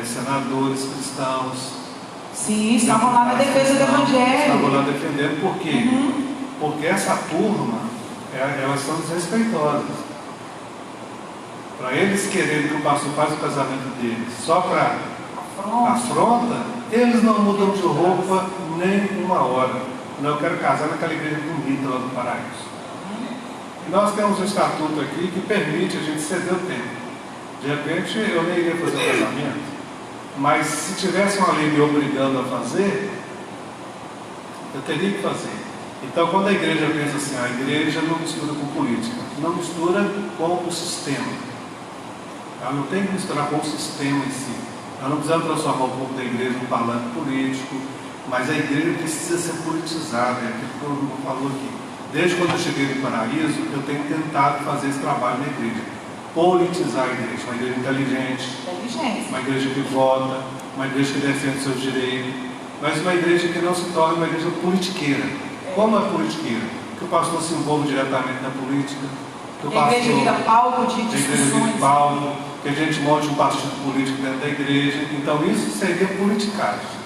senadores cristãos. Sim, estavam lá na defesa do evangelho. Estavam lá defendendo, por quê? Porque essa turma, elas são desrespeitosas. Para eles quererem que o pastor faça o casamento deles só para afronta, eles não mudam de roupa nem uma hora. Não, eu quero casar naquela igreja bonita lá do Paraíso. E nós temos um estatuto aqui que permite a gente ceder o tempo. De repente, eu nem iria fazer o casamento, mas se tivesse uma lei me obrigando a fazer, eu teria que fazer. Então, quando a igreja pensa assim, a igreja não mistura com política, não mistura com o sistema. Ela não tem que misturar com o sistema em si. Ela não precisa transformar o povo da igreja num palanque político, mas a igreja precisa ser politizada, é aquilo que o irmão falou aqui. Desde quando eu cheguei no Paraíso, eu tenho tentado fazer esse trabalho na igreja. Politizar a igreja, uma igreja inteligente, uma igreja que vota, uma igreja que defende seus direitos, mas uma igreja que não se torne uma igreja politiqueira. Como é politiqueira? Que o pastor se envolva diretamente na política, que o pastor, a igreja vira palco de discussões, que a gente monte um partido político dentro da igreja. Então isso seria politicagem.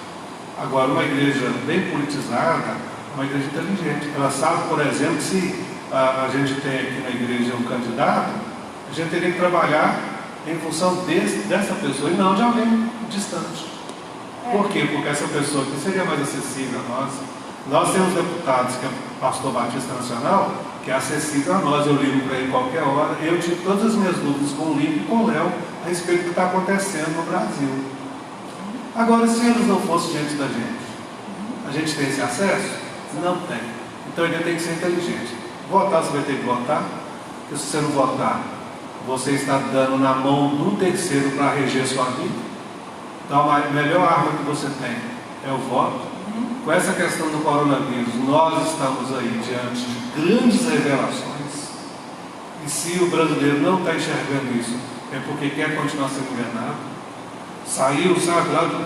Agora, uma igreja bem politizada, uma igreja inteligente. Ela sabe, por exemplo, se a gente tem aqui na igreja um candidato, a gente teria que trabalhar em função dessa pessoa e não de alguém distante. Por quê? Porque essa pessoa aqui seria mais acessível a nós. Nós temos deputados, que é o pastor Batista Nacional, que é acessível a nós. Eu ligo para ele qualquer hora. Eu tive todas as minhas dúvidas com o Lipe e com o Léo a respeito do que está acontecendo no Brasil. Agora, se eles não fossem diante da gente, a gente tem esse acesso? Não tem. Então ele tem que ser inteligente. Votar, você vai ter que votar, porque se você não votar, você está dando na mão do terceiro para reger sua vida. Então a melhor arma que você tem é o voto. Com essa questão do coronavírus, nós estamos aí diante de grandes revelações. E se o brasileiro não está enxergando isso, é porque quer continuar sendo enganado. Saiu, sabe, lá do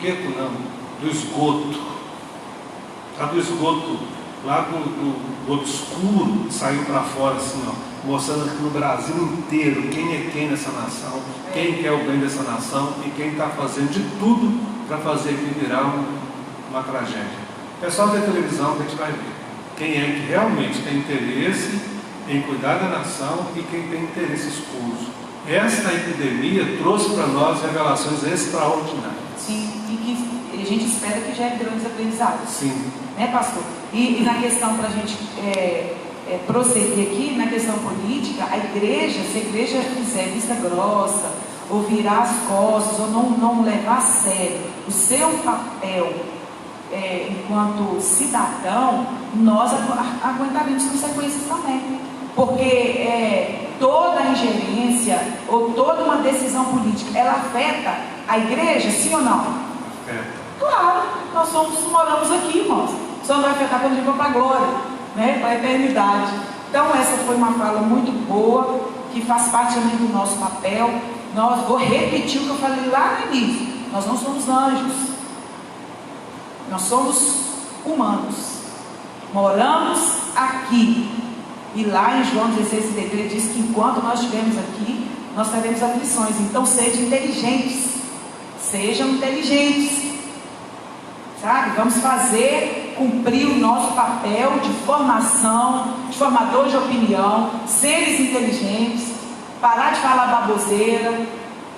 gueto, do esgoto. Lá do esgoto lá do obscuro, saiu para fora assim, ó, mostrando aqui no Brasil inteiro quem é quem nessa nação, quem quer o bem dessa nação e quem está fazendo de tudo para fazer aqui virar uma tragédia. É só ver televisão que a gente vai ver quem é que realmente tem interesse em cuidar da nação e quem tem interesse escuso. Esta epidemia trouxe para nós revelações extraordinárias. Sim, e que a gente espera que gere grandes aprendizados. Sim. Né, pastor? E na questão, para a gente prosseguir aqui, na questão política, a igreja, se a igreja fizer vista grossa, ou virar as costas, ou não levar a sério o seu papel enquanto cidadão, nós aguentaremos consequências também. Porque toda ingerência ou toda uma decisão política, ela afeta a igreja, sim ou não? Claro, nós moramos aqui, irmãos. Só não vai afetar quando a gente for para a glória, né? Para a eternidade. Então essa foi uma fala muito boa, que faz parte também do nosso papel. Vou repetir o que eu falei lá no início. Nós não somos anjos. Nós somos humanos. Moramos aqui. E lá em João 16, ele diz que enquanto nós estivermos aqui, nós teremos aflições. Então sejam inteligentes. Sejam inteligentes. Sabe? Vamos cumprir o nosso papel de formação, de formador de opinião, seres inteligentes, parar de falar baboseira,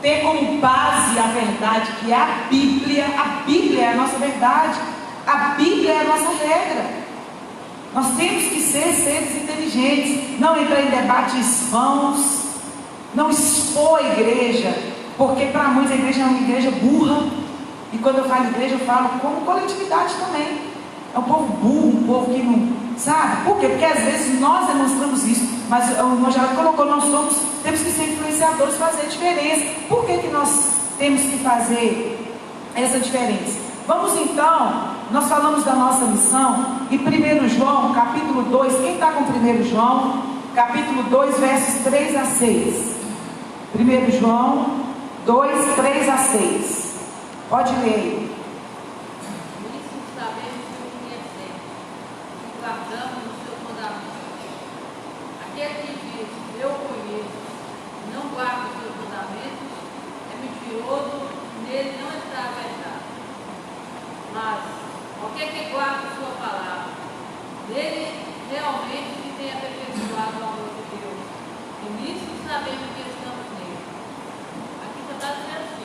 ter como base a verdade que é a Bíblia. A Bíblia é a nossa verdade. A Bíblia é a nossa regra. Nós temos que ser seres inteligentes, não entrar em debates vãos, não expor a igreja, porque para muitos a igreja é uma igreja burra, e quando eu falo igreja, eu falo como coletividade também. É um povo burro, um povo que não sabe. Por quê? Porque às vezes nós demonstramos isso, mas o irmão Geraldo colocou, temos que ser influenciadores, fazer a diferença. Por que nós temos que fazer essa diferença? Vamos então, nós falamos da nossa missão em 1 João, capítulo 2, quem está com 1 João, capítulo 2, versos 3 a 6. 1 João 2, 3 a 6. Pode ler aí. Nisso sabemos que o conhecemos, e guardamos o seu mandamento. Aquele que diz, eu conheço, e não guarda os seus mandamentos, é mentiroso, nele não está a verdade. Mas, qualquer que guarda a sua palavra, nele realmente se tem aperfeiçoado o amor de Deus. E nisso sabemos que estamos nele. Aqui está dizendo assim.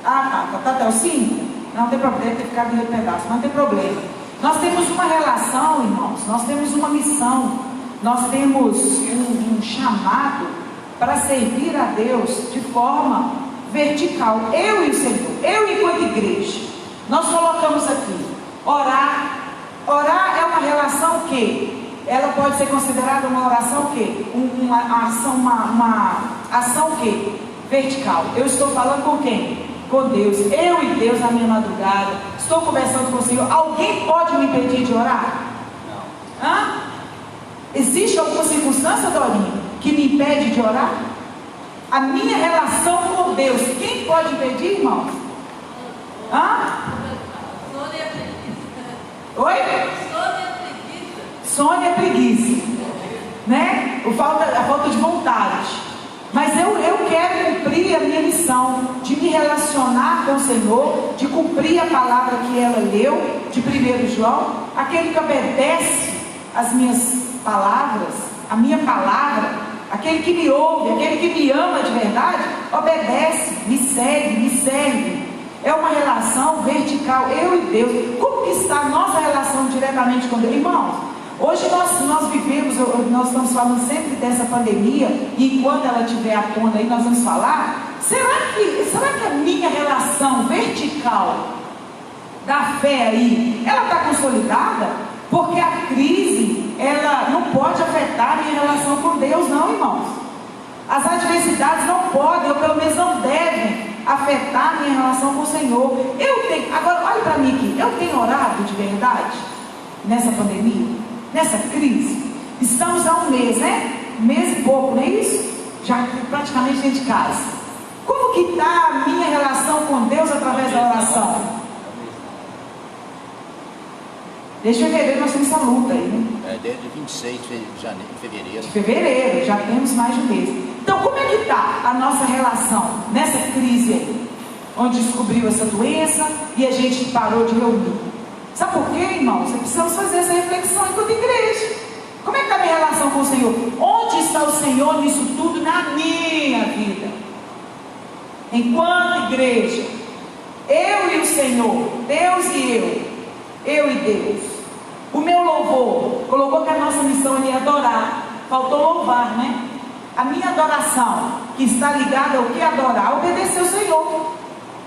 Está até o 5? Não tem problema, ter ficado em outro pedaço, não tem problema. Nós temos uma relação, irmãos, nós temos uma missão, nós temos um chamado para servir a Deus de forma vertical. Eu e o Senhor, eu enquanto igreja. Nós colocamos aqui, orar. Orar é uma relação que ela pode ser considerada uma oração que uma ação que vertical. Eu estou falando com quem? Com Deus. Eu e Deus na minha madrugada. Estou conversando com o Senhor. Alguém pode me impedir de orar? Não. Hã? Existe alguma circunstância, Dorinha, que me impede de orar? A minha relação com Deus, quem pode impedir, irmãos? Sônia é preguiça. Oi? Sônia é preguiça. Sônia é preguiça, né? A falta de vontade. Mas eu quero cumprir a minha missão de me relacionar com o Senhor, de cumprir a palavra que ela leu, de 1 João. Aquele que obedece as minhas palavras, a minha palavra, aquele que me ouve, aquele que me ama de verdade, obedece, me segue, me serve. É uma relação vertical, eu e Deus. Como que está a nossa relação diretamente com Deus? Irmãos, hoje nós vivemos, nós estamos falando sempre dessa pandemia, e enquanto ela estiver à tona aí, nós vamos falar. Será que a minha relação vertical da fé aí, ela está consolidada? Porque a crise, ela não pode afetar a minha relação com Deus, não, irmãos. As adversidades não podem, ou pelo menos não devem afetar a minha relação com o Senhor. Agora olhe para mim aqui, eu tenho orado de verdade nessa pandemia, nessa crise. Estamos há um mês, né? Um mês e pouco, não é isso? Já praticamente dentro de casa. Como que está a minha relação com Deus através da oração? Desde fevereiro nós temos essa luta aí, né? Desde 26 de fevereiro. De fevereiro, já temos mais de um mês. Então, como é que está a nossa relação nessa crise aí? Onde descobriu essa doença e a gente parou de reunir. Sabe por quê, irmãos? Precisamos fazer essa reflexão enquanto igreja. Como é que está a minha relação com o Senhor? Onde está o Senhor nisso tudo na minha vida? Enquanto igreja, eu e o Senhor, Deus e eu e Deus. O meu louvor, colocou que a nossa missão ali é adorar, faltou louvar, né? A minha adoração, que está ligada ao que adorar, obedecer ao Senhor,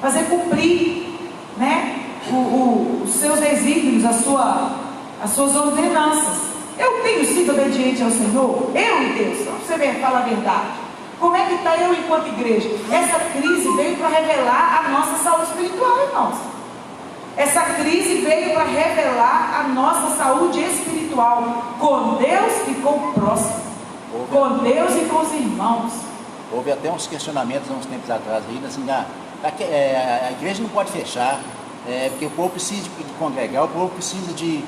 fazer cumprir, né? Os seus desígnios, as suas ordenanças. Eu tenho sido obediente ao Senhor, eu e Deus. Então você fala a verdade. Como é que está eu enquanto igreja? Essa crise veio para revelar a nossa saúde espiritual, irmãos. Essa crise veio para revelar a nossa saúde espiritual com Deus e com o próximo, com Deus e com os irmãos. Houve até uns questionamentos há uns tempos atrás aí, assim, a igreja não pode fechar, porque o povo precisa de congregar, o povo precisa de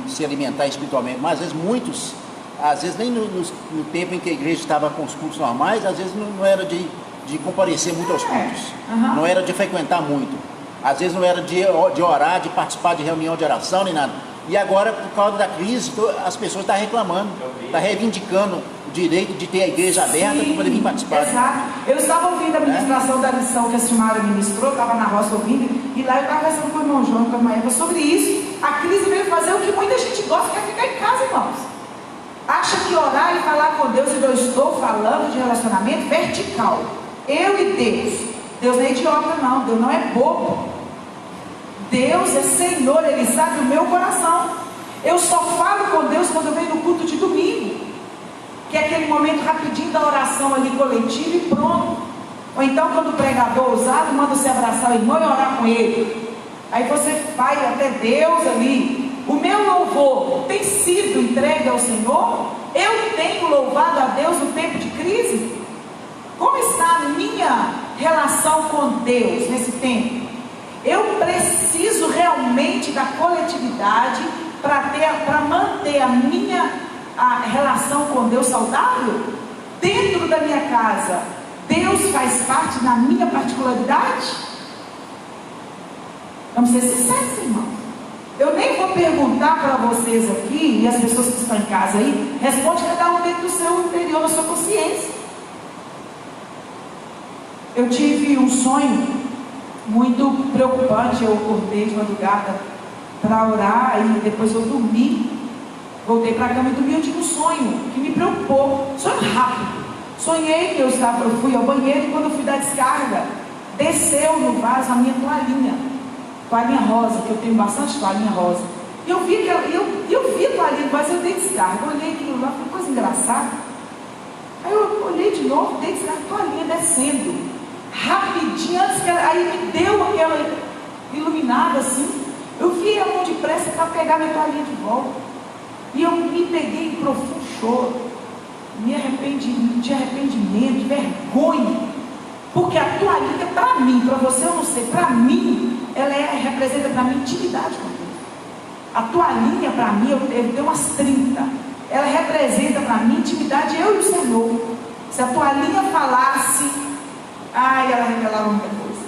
se alimentar espiritualmente, mas às vezes nem no tempo em que a igreja estava com os cultos normais, às vezes não era de comparecer muito aos cultos, não era de frequentar muito. Às vezes não era de orar, de participar de reunião de oração, nem nada. E agora, por causa da crise, as pessoas estão reclamando, estão reivindicando o direito de ter a igreja aberta para poder vir participar. Exato. Eu estava ouvindo a ministração da lição que a Silmara ministrou, estava na roça ouvindo, e lá eu estava conversando com o irmão João e com a irmã Eva sobre isso. A crise veio fazer o que muita gente gosta, que é ficar em casa, irmãos. Acha que orar e falar com Deus, e eu estou falando de relacionamento vertical. Eu e Deus. Deus não é idiota, não. Deus não é bobo. Deus é Senhor, Ele sabe o meu coração. Eu só falo com Deus quando eu venho no culto de domingo, que é aquele momento rapidinho da oração ali coletiva e pronto. Ou então quando o pregador ousado manda você abraçar o irmão e orar com ele, aí você vai até Deus ali. O meu louvor tem sido entregue ao Senhor? Eu tenho louvado a Deus no tempo de crise? Como está a minha relação com Deus nesse tempo? Eu preciso realmente da coletividade para manter a minha relação com Deus saudável? Dentro da minha casa, Deus faz parte da minha particularidade? Vamos ser sinceros, irmãos. Eu nem vou perguntar para vocês aqui, e as pessoas que estão em casa aí, responde cada um dentro do seu interior, da sua consciência. Eu tive um sonho muito preocupante. Eu acordei de madrugada para orar e depois eu dormi, voltei para a cama e dormi. Eu tive um sonho que me preocupou, sonho rápido. Sonhei que eu fui ao banheiro e quando eu fui dar descarga, desceu no vaso a minha toalhinha rosa, que eu tenho bastante toalhinha rosa. E eu vi a toalhinha, mas eu dei descarga. Eu olhei aquilo lá, foi coisa engraçada. Aí eu olhei de novo, dei descarga, toalhinha descendo rapidinho, antes que aí me deu aquela iluminada assim. Eu vi a mão depressa para pegar minha toalhinha de volta. E eu me peguei em profundo choro, de arrependimento, de vergonha. Porque a toalhinha, para mim, para você eu não sei, para mim, ela representa para mim intimidade com Deus. A toalhinha, para mim, eu tenho umas 30. Ela representa para mim intimidade, eu e o Senhor. Se a toalhinha falasse, ela revelava muita coisa.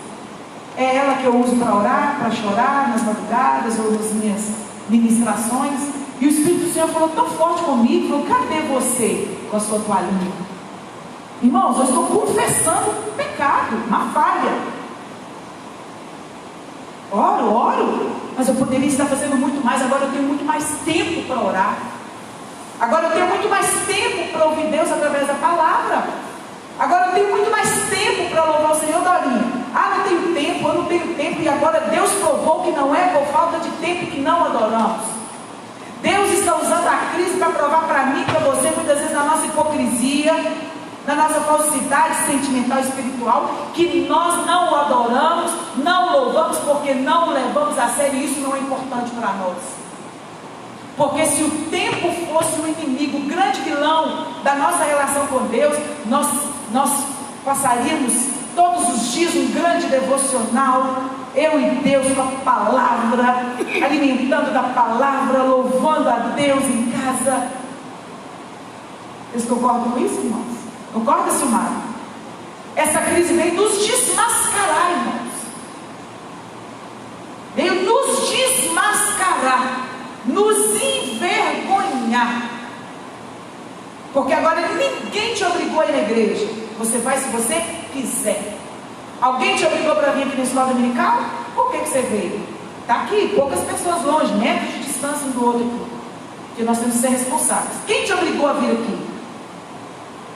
É ela que eu uso para orar, para chorar nas madrugadas ou nas minhas ministrações. E o Espírito do Senhor falou tão forte comigo, falou: cadê você com a sua toalhinha? Irmãos, eu estou confessando um pecado, uma falha. Oro, mas eu poderia estar fazendo muito mais. Agora eu tenho muito mais tempo para orar. Agora eu tenho muito mais tempo para ouvir Deus através da palavra. Agora eu tenho muito mais tempo para louvar o Senhor. Dorinha, não tenho tempo, eu não tenho tempo. E agora Deus provou que não é por falta de tempo que não adoramos. Deus está usando a crise para provar para mim, para você, muitas vezes na nossa hipocrisia, na nossa falsidade sentimental e espiritual, que nós não o adoramos, não louvamos, porque não o levamos a sério. E isso não é importante para nós. Porque se o tempo fosse o inimigo, o grande vilão da nossa relação com Deus, nós passaríamos todos os dias um grande devocional eu e Deus com a palavra, alimentando da palavra, louvando a Deus em casa. Vocês concordam com isso, irmãos? Concorda, Silmar? Essa crise veio nos desmascarar, irmãos. Veio nos desmascarar, nos envergonhar. Porque agora ninguém te obrigou a ir na igreja. Você vai se você quiser. Alguém te obrigou para vir aqui na escola dominical? Por que você veio? Está aqui, poucas pessoas longe, metros de distância um do outro aqui. Porque nós temos que ser responsáveis. Quem te obrigou a vir aqui?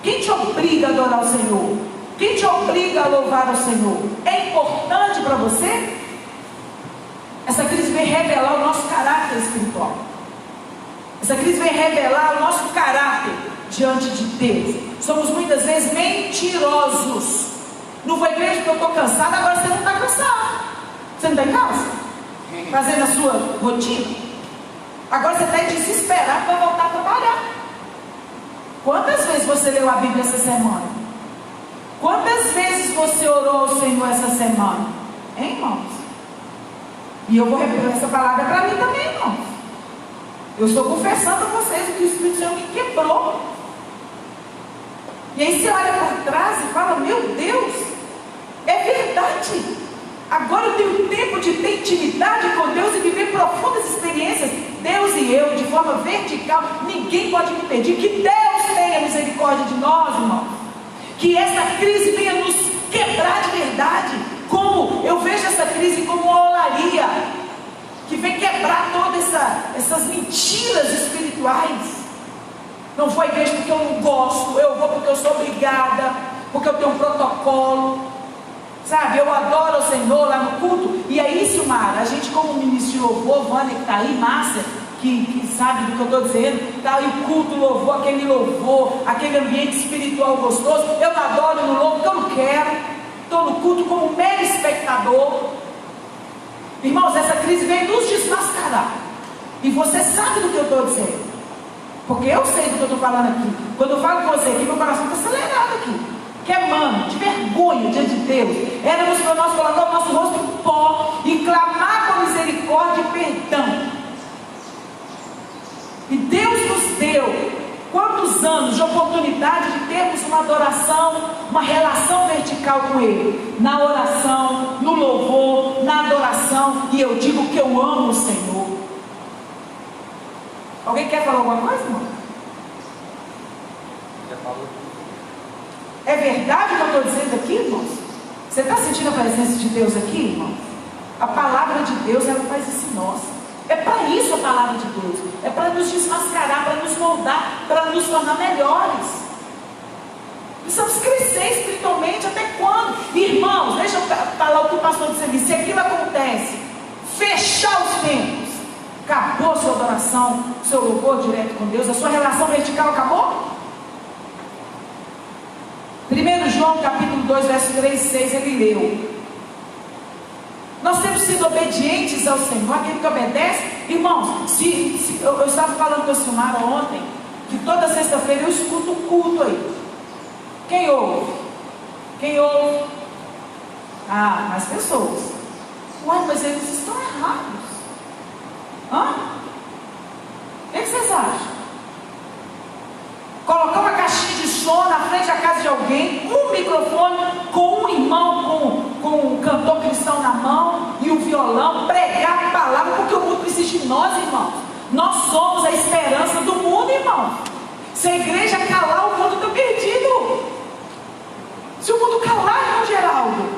Quem te obriga a adorar o Senhor? Quem te obriga a louvar ao Senhor? É importante para você? Essa crise vem revelar o nosso caráter espiritual. Essa crise vem revelar o nosso caráter diante de Deus. Somos muitas vezes mentirosos. Não vou à igreja porque eu estou cansado. Agora você não está cansado. Você não está em casa? Fazendo a sua rotina. Agora você está desesperado para voltar a trabalhar. Quantas vezes você leu a Bíblia essa semana? Quantas vezes você orou ao Senhor essa semana? Hein, irmãos? E eu vou repetir essa palavra para mim também, irmãos. Eu estou confessando a vocês que o Espírito Santo me quebrou. E aí você olha para trás e fala, meu Deus, é verdade. Agora eu tenho tempo de ter intimidade com Deus e viver profundas experiências. Deus e eu, de forma vertical, ninguém pode me impedir. Que Deus tenha misericórdia de nós, irmãos. Que essa crise venha nos quebrar de verdade. Como eu vejo essa crise como uma olaria que vem quebrar todas essas mentiras espirituais. Não vou à igreja porque eu não gosto, eu vou porque eu sou obrigada, porque eu tenho um protocolo. Sabe, eu adoro o Senhor lá no culto. E aí, Silmar, a gente como ministro de louvor, Vânia que está aí, Márcia, que sabe do que eu estou dizendo, está aí o culto, louvor, aquele ambiente espiritual gostoso. Eu não adoro no louvo porque eu não quero. Estou no culto como mero espectador. Irmãos, essa crise veio nos desmascarar. E você sabe do que eu estou dizendo. Porque eu sei do que eu estou falando aqui. Quando eu falo com você aqui, meu coração está acelerado aqui. Que é mano, de vergonha diante de Deus. Éramos para nós colocar o nosso rosto em pó e clamar por misericórdia e perdão. E Deus nos deu quantos anos de oportunidade de termos uma adoração, uma relação vertical com Ele. Na oração, no louvor, na adoração. E eu digo que eu amo o Senhor. Alguém quer falar alguma coisa, irmão? Já falou. É verdade o que eu estou dizendo aqui, irmãos? Você está sentindo a presença de Deus aqui, irmãos? A palavra de Deus, ela faz isso em nós. É para isso a palavra de Deus. É para nos desmascarar, para nos moldar, para nos tornar melhores. Precisamos crescer espiritualmente. Até quando? Irmãos, deixa eu falar o que o pastor disse ali. Se aquilo acontece, fechar os tempos, acabou a sua adoração, seu louvor direto com Deus, a sua relação vertical acabou? 1 João capítulo 2, verso 3 e 6, ele leu. Nós temos sido obedientes ao Senhor, aquele que obedece. Irmãos, eu estava falando com a Silmara ontem, que toda sexta-feira eu escuto o culto aí. Quem ouve? Quem ouve? Ah, mais pessoas. Uai, mas eles estão errados. Hã? O que vocês acham? Colocar uma caixinha de som na frente da casa de alguém, um microfone com um irmão com um cantor cristão na mão e um violão, pregar a palavra, porque o mundo precisa de nós, irmãos. Nós somos a esperança do mundo, irmão. Se a igreja calar, o mundo está perdido. Se o mundo calar, irmão Geraldo,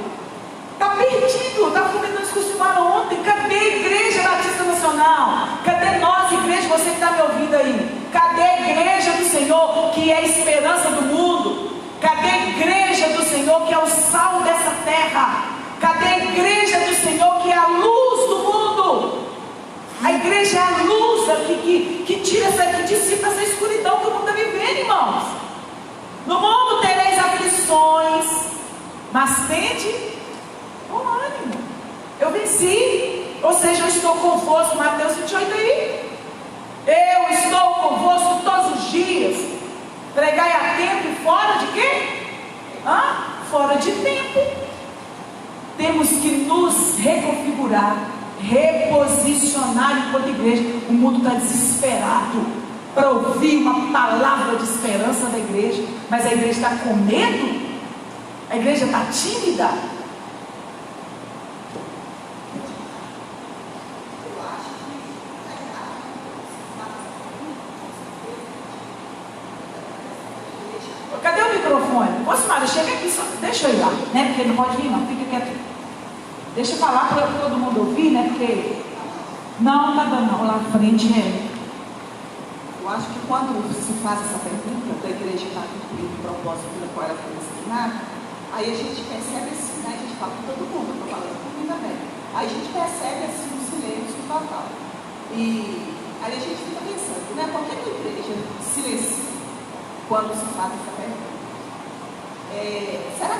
está perdido. Estava comentando isso com o Silmar ontem. Cadê a Igreja Batista Nacional? Cadê nós, igreja, você que está me ouvindo aí? Cadê a igreja do Senhor, que é a esperança do mundo? Cadê a igreja do Senhor, que é o sal dessa terra? Cadê a igreja do Senhor, que é a luz do mundo? A igreja é a luz que tira que dissipa essa escuridão que o mundo está vivendo, irmãos. No mundo tereis aflições, mas tende bom ânimo. Eu venci, ou seja, eu estou convosco. Mateus 28 aí. Eu estou convosco todos os dias. Pregai a tempo e fora de quê? Fora de tempo. temos que nos reconfigurar, reposicionar enquanto igreja. O mundo está desesperado para ouvir uma palavra de esperança da igreja, mas a igreja está com medo, a igreja está tímida. Cadê o microfone? Ô Simara, chega aqui, só deixa eu ir lá, né? Porque não pode vir não, fica quieto. Deixa eu falar para todo mundo ouvir, né? Porque não está dando não, lá na frente é. Eu acho que quando se faz essa pergunta da igreja está cumprindo o propósito pelo qual ela foi designada, aí a gente percebe assim, né? A gente fala com todo mundo, eu estou falando com mim também. Aí a gente percebe assim um silêncio total. E aí a gente fica pensando, né? Por que a igreja silencia quando se faz essa pergunta? Será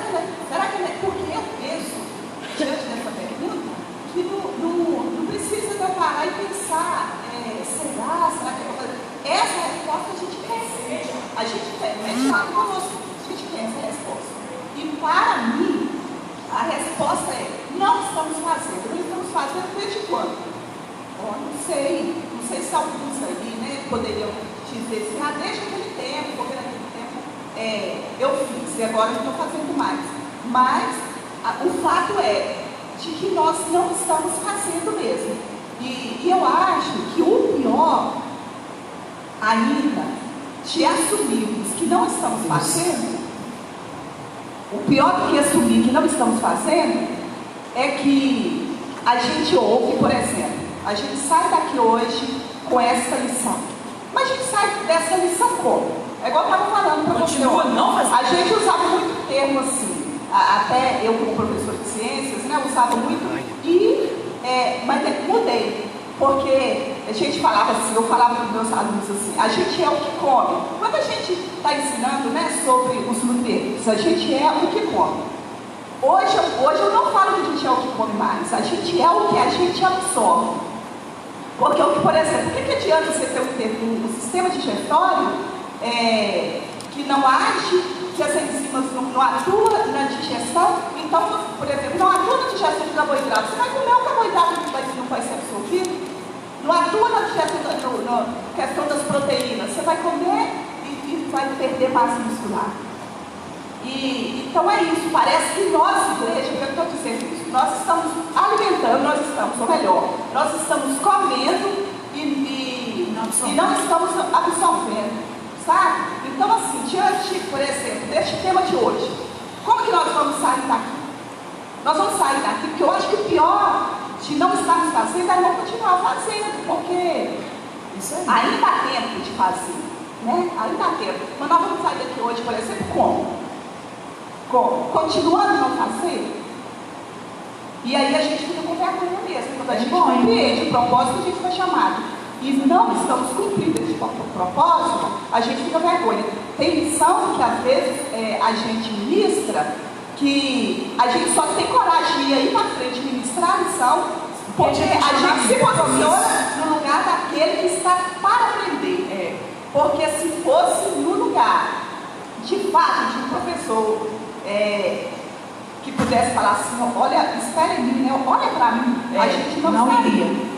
que é porque eu penso, diante dessa pergunta, que não precisa eu parar e pensar, será que eu vou fazer? Essa resposta a gente quer. A gente quer, não é tirado conosco, a gente quer essa resposta. E para mim, a resposta é: não estamos fazendo. Não estamos fazendo desde quando? Não sei se alguns aí, né, poderiam dizer assim, desde aquele tempo, porque naquele tempo eu fiz e agora eu estou fazendo mais. Mas o fato é de que nós não estamos fazendo mesmo. E eu acho que o pior ainda de assumirmos que não estamos fazendo, o pior do que assumir que não estamos fazendo é que a gente ouve, por exemplo, a gente sai daqui hoje com essa lição, mas a gente sai dessa lição como? É igual eu estava falando para você. A gente usava muito termo assim, até eu como professor de ciências, né, usava muito, mas mudei. Porque a gente falava assim, eu falava para os meus alunos assim, a gente é o que come. Quando a gente está ensinando, né, sobre os nutrientes, a gente é o que come. Hoje eu não falo que a gente é o que come mais, a gente é o que a gente absorve. Porque, por exemplo, por que adianta você ter um sistema digestório que não age, que as enzimas não atuam na digestão? Então, por exemplo, não atua na digestão de carboidrato. Você vai comer um carboidrato que não vai ser absorvido? Não atua na digestão, na questão das proteínas. Você vai comer e vai perder massa muscular. Então é isso. Parece que nós, igreja, eu estou dizendo isso, nós estamos alimentando, ou melhor, nós estamos comendo e não estamos absorvendo, sabe? Então, assim, diante, por exemplo, deste tema de hoje, como que nós vamos sair daqui? Nós vamos sair daqui, porque eu acho que o pior de não estarmos fazendo é não continuar fazendo, porque ainda há tempo de fazer, né? Ainda há tempo. Mas nós vamos sair daqui hoje, por exemplo, como? Continuando a não fazer? E aí a gente fica com vergonha mesmo, quando a gente compreende o propósito que a gente foi chamado e não estamos cumprindo esse propósito, a gente fica vergonha. Tem lição que às vezes a gente ministra, que a gente só tem coragem de ir aí para frente ministrar a lição, porque a gente se posiciona no lugar daquele que está para aprender. Porque se fosse no lugar, de fato, de um professor que pudesse falar assim, olha, espere em mim, né? Olha para mim, a gente não iria.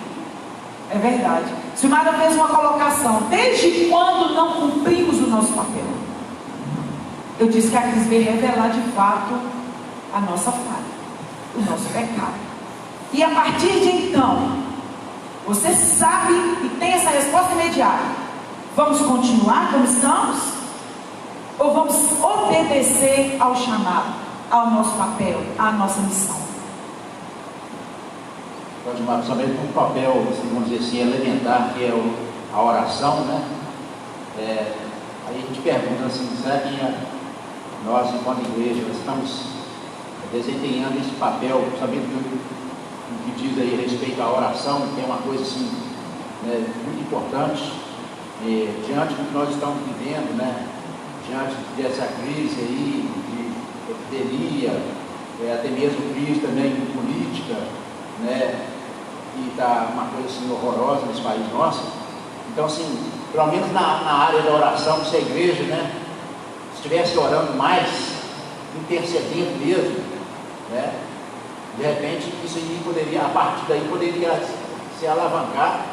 É verdade. Silmara fez uma colocação: desde quando não cumprimos o nosso papel? Eu disse que a crise veio revelar de fato a nossa falha, o nosso pecado. E a partir de então, você sabe e tem essa resposta imediata: vamos continuar como estamos? Ou vamos obedecer ao chamado, ao nosso papel, à nossa missão? Principalmente um papel, vamos dizer assim, elementar, que é a oração, né? Aí a gente pergunta assim, será que nós, enquanto igreja, estamos desempenhando esse papel, sabendo que diz aí respeito à oração, que é uma coisa assim, né, muito importante, diante do que nós estamos vivendo, né? Diante dessa crise aí, de epidemia, até mesmo crise também política, né? E está uma coisa assim horrorosa nesse país nosso. Então, assim, pelo menos na área da oração, se a igreja, né, estivesse orando mais, intercedendo mesmo, né, De repente, isso aí poderia, a partir daí, poderia se alavancar,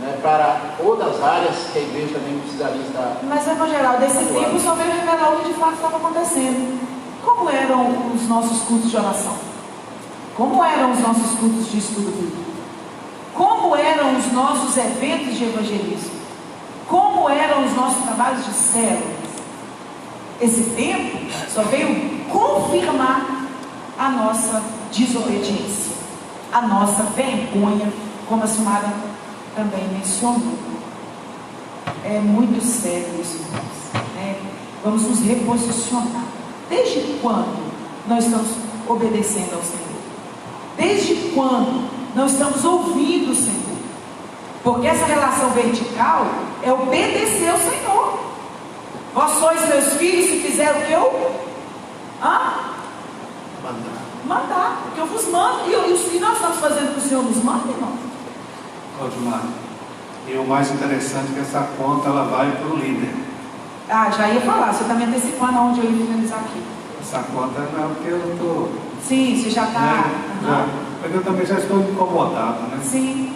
né, para outras áreas que a igreja também precisaria estar. Mas, irmão Geraldo, desse tempo só veio revelar o que de fato estava acontecendo. Como eram os nossos cultos de oração? Como eram os nossos cultos de estudo bíblico? Como eram os nossos eventos de evangelismo? Como eram os nossos trabalhos de células? Esse tempo só veio confirmar a nossa desobediência, a nossa vergonha, como a Sumara também mencionou. É muito sério isso, irmãos, né? Vamos nos reposicionar. Desde quando nós estamos obedecendo ao Senhor? Desde quando não estamos ouvindo o Senhor? Porque essa relação vertical é obedecer ao Senhor. Vós sois meus filhos se fizeram o que eu? Mandar. Porque eu vos mando. E nós estamos fazendo o que o Senhor nos manda, irmão? Claudimar, e o mais interessante é que essa conta ela vai para o líder. Já ia falar, você está me antecipando aonde eu ia finalizar aqui. Essa conta não, porque eu não estou. Sim, você já está. Mas eu também já estou incomodado, né? Sim.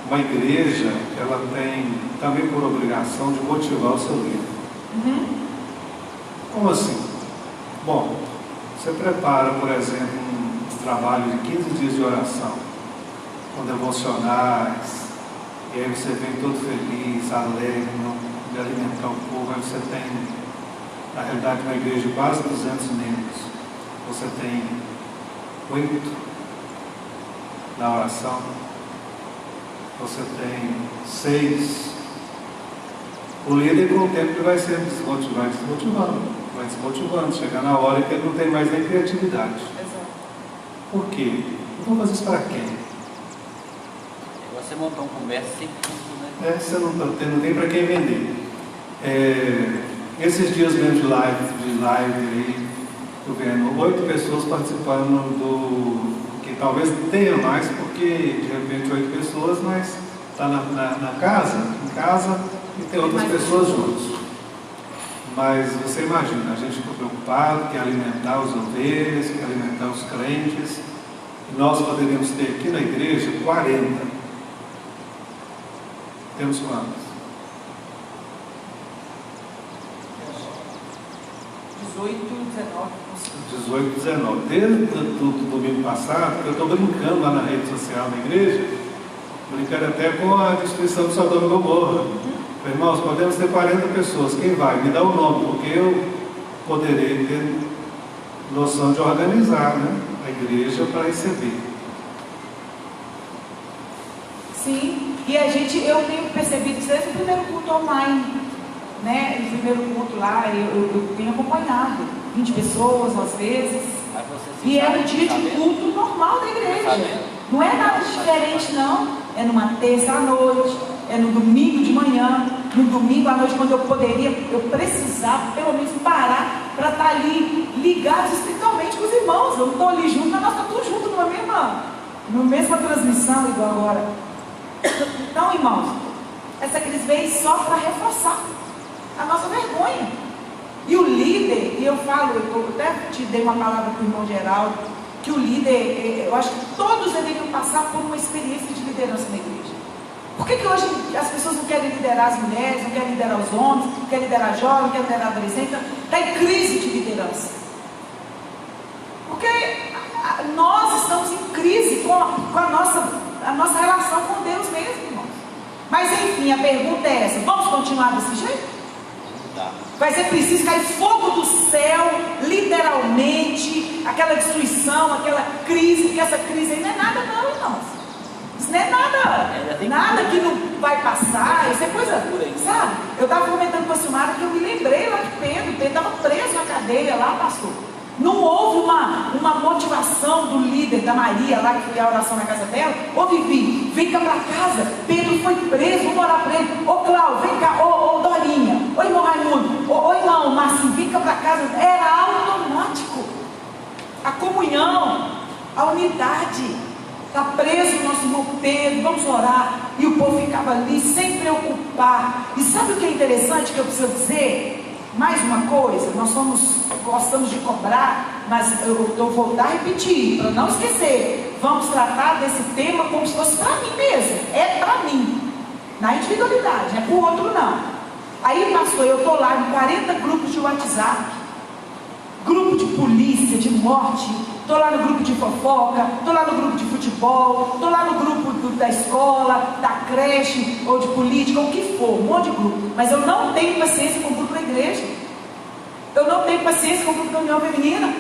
Uma igreja, ela tem também por obrigação de motivar o seu líder. Como assim? Bom, você prepara, por exemplo, um trabalho de 15 dias de oração, com devocionais, e aí você vem todo feliz, alegre, de alimentar o povo. Aí você tem, na realidade, uma igreja de quase 200 membros. Você tem 8 na oração, você tem 6. O líder, com o tempo, ele vai ser desmotivando. Chegar na hora que ele não tem mais nem criatividade. Exato. Por quê? Eu vou fazer isso para quem? Você montou um comércio sem tudo, né? Você não tem para quem vender. Esses dias mesmo de live aí, estou vendo 8 pessoas participando que talvez tenha mais, porque de repente 8 pessoas, mas está em casa, e tem outras pessoas juntos. Mas você imagina, a gente ficou preocupado, quer alimentar os ovelhas, quer alimentar os crentes, e nós poderíamos ter aqui na igreja 40. Temos quantos? 18, 19. Desde o domingo passado, eu estou brincando lá na rede social da igreja, brincando até com a destruição do Sodoma e Gomorra. Irmãos, podemos ter 40 pessoas. Quem vai? Me dá o nome, porque eu poderei ter noção de organizar, né, a igreja para receber. Sim, e eu tenho percebido que desde o primeiro culto online, né? O primeiro culto lá, eu tenho acompanhado 20 pessoas às vezes. E é um dia de culto normal da igreja. Não é nada diferente, não. É numa terça à noite, é no domingo de manhã, no domingo à noite, quando eu precisava pelo menos parar para estar ali ligados espiritualmente com os irmãos. Eu não estou ali junto, mas nós estamos todos juntos numa mesma transmissão, igual agora. Então, irmãos, essa crise veio só para reforçar a nossa vergonha. E o líder, e eu até te dei uma palavra para o irmão Geraldo, que o líder, eu acho que todos deveriam passar por uma experiência de liderança na igreja. Por que hoje as pessoas não querem liderar as mulheres, não querem liderar os homens, não querem liderar jovens, não querem liderar adolescentes? Está em crise de liderança. Porque nós estamos em crise com a nossa relação com Deus mesmo, irmãos. Mas enfim, a pergunta é essa: vamos continuar desse jeito? Vai ser preciso cair fogo do céu, literalmente, aquela destruição, aquela crise, porque essa crise aí não é nada não, irmãos. Isso não é nada que não vai passar, isso é coisa, sabe? Eu estava comentando com a Silmara que eu me lembrei lá de Pedro estava preso na cadeia lá, pastor. Não houve uma motivação do líder, da Maria lá, que foi a oração na casa dela. Ô Vivi, vem cá pra casa, Pedro foi preso, vamos orar para ele. Ô Cláudio, vem cá, ô Dorinha, ô irmão Raimundo, ô irmão Marcinho, vem cá pra casa. Era automático. A comunhão, a unidade. Está preso o nosso irmão Pedro, vamos orar. E o povo ficava ali sem preocupar. E sabe o que é interessante que eu preciso dizer? Mais uma coisa, nós gostamos de cobrar, mas eu vou voltar a repetir, para não esquecer. Vamos tratar desse tema como se fosse para mim mesmo. É para mim, na individualidade, não é para o outro não. Aí, pastor, eu estou lá em 40 grupos de WhatsApp, grupo de polícia, de morte, estou lá no grupo de fofoca, estou lá no grupo de futebol, estou lá no grupo da escola, da creche, ou de política, ou o que for, um monte de grupo. Mas eu não tenho paciência com o grupo da igreja. Eu não tenho paciência com o grupo da União Feminina.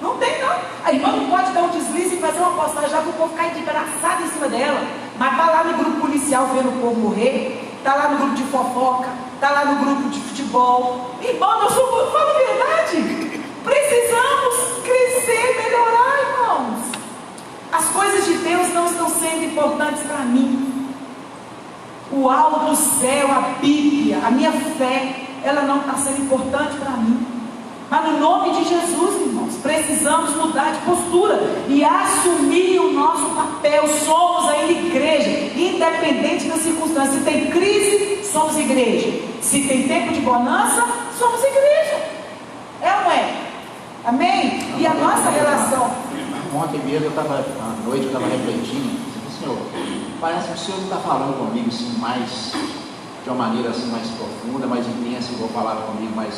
Não tem, não. A irmã não pode dar um deslize e fazer uma postagem já para o povo ficar engraçado em cima dela. Mas está lá no grupo policial vendo o povo morrer, está lá no grupo de fofoca, está lá no grupo de futebol. Irmão, nós somos, fala a verdade. Precisamos crescer, melhorar, irmãos. As coisas de Deus não estão sendo importantes para mim. O alto céu, a Bíblia, a minha fé, ela não está sendo importante para mim. Mas no nome de Jesus, irmãos, precisamos mudar de postura e assumir o nosso papel. Somos ainda igreja, independente das circunstâncias. Se tem crise, somos igreja. Se tem tempo de bonança, somos igreja. É ou não é? Amém? E a nossa relação. Ontem mesmo eu estava, à noite, eu estava refletindo. Senhor, parece que o Senhor não está falando comigo assim, mais, de uma maneira assim, mais profunda, mais intensa, igual falava comigo mais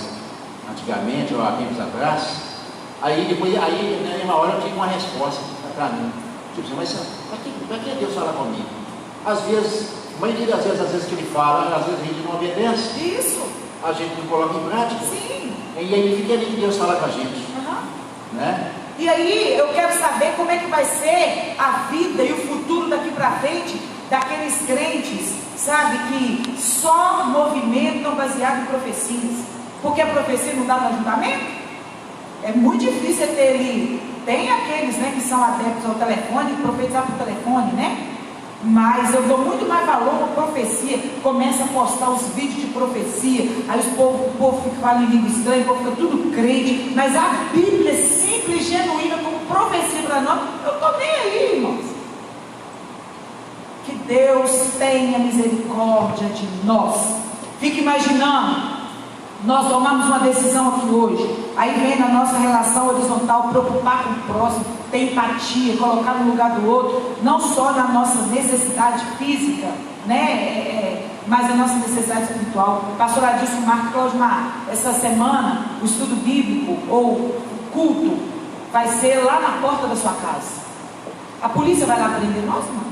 antigamente, ou há tempos atrás. Aí depois, na mesma hora eu tive uma resposta para mim. Tipo assim, mas para que Deus fala comigo? Às vezes, a maioria das vezes, que ele fala, às vezes a gente não obedece. Isso. A gente não coloca em prática. Sim. E aí fica ali que Deus fala com a gente. Né? E aí eu quero saber como é que vai ser a vida e o futuro daqui para frente daqueles crentes, sabe, que só movimentam baseado em profecias. Porque a profecia não dá no ajuntamento? É muito difícil ter ali. Tem aqueles, né, que são adeptos ao telefone, profetizar por telefone, né? Mas eu dou muito mais valor para profecia. Começa a postar os vídeos de profecia. Aí o povo fica falando em língua estranha, o povo fica tudo crente. Mas a Bíblia é simples, genuína, como profecia para nós. Eu estou nem aí, irmãos. Que Deus tenha misericórdia de nós. Fique imaginando. Nós tomamos uma decisão aqui hoje. Aí vem na nossa relação horizontal preocupar com o próximo, ter empatia, colocar no lugar do outro, não só na nossa necessidade física, né? Mas a nossa necessidade espiritual. Pastor Adilson Marcos Claudimar, essa semana o estudo bíblico ou o culto vai ser lá na porta da sua casa. A polícia vai lá prender nós, irmão?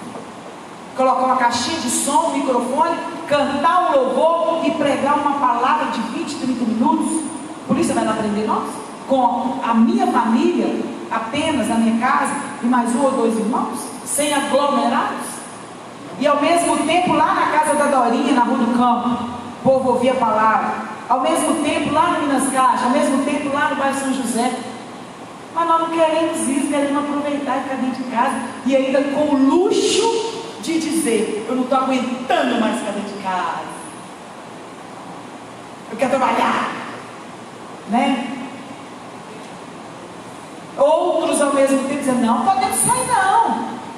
Colocar uma caixinha de som, um microfone, cantar um louvor e pregar uma palavra de 20, 30 minutos. A polícia vai lá prender nós? Com a minha família, apenas a minha casa, e mais um ou dois irmãos, sem aglomerados. E ao mesmo tempo lá na casa da Dorinha, na Rua do Campo, o povo ouvia a palavra. Ao mesmo tempo lá no Minas Caixa, ao mesmo tempo lá no bairro São José. Mas nós não queremos isso, queremos aproveitar e ficar dentro de casa, e ainda com o luxo de dizer, eu não estou aguentando mais ficar dentro de casa, eu quero trabalhar, né? Outros ao mesmo tempo dizendo, não podemos sair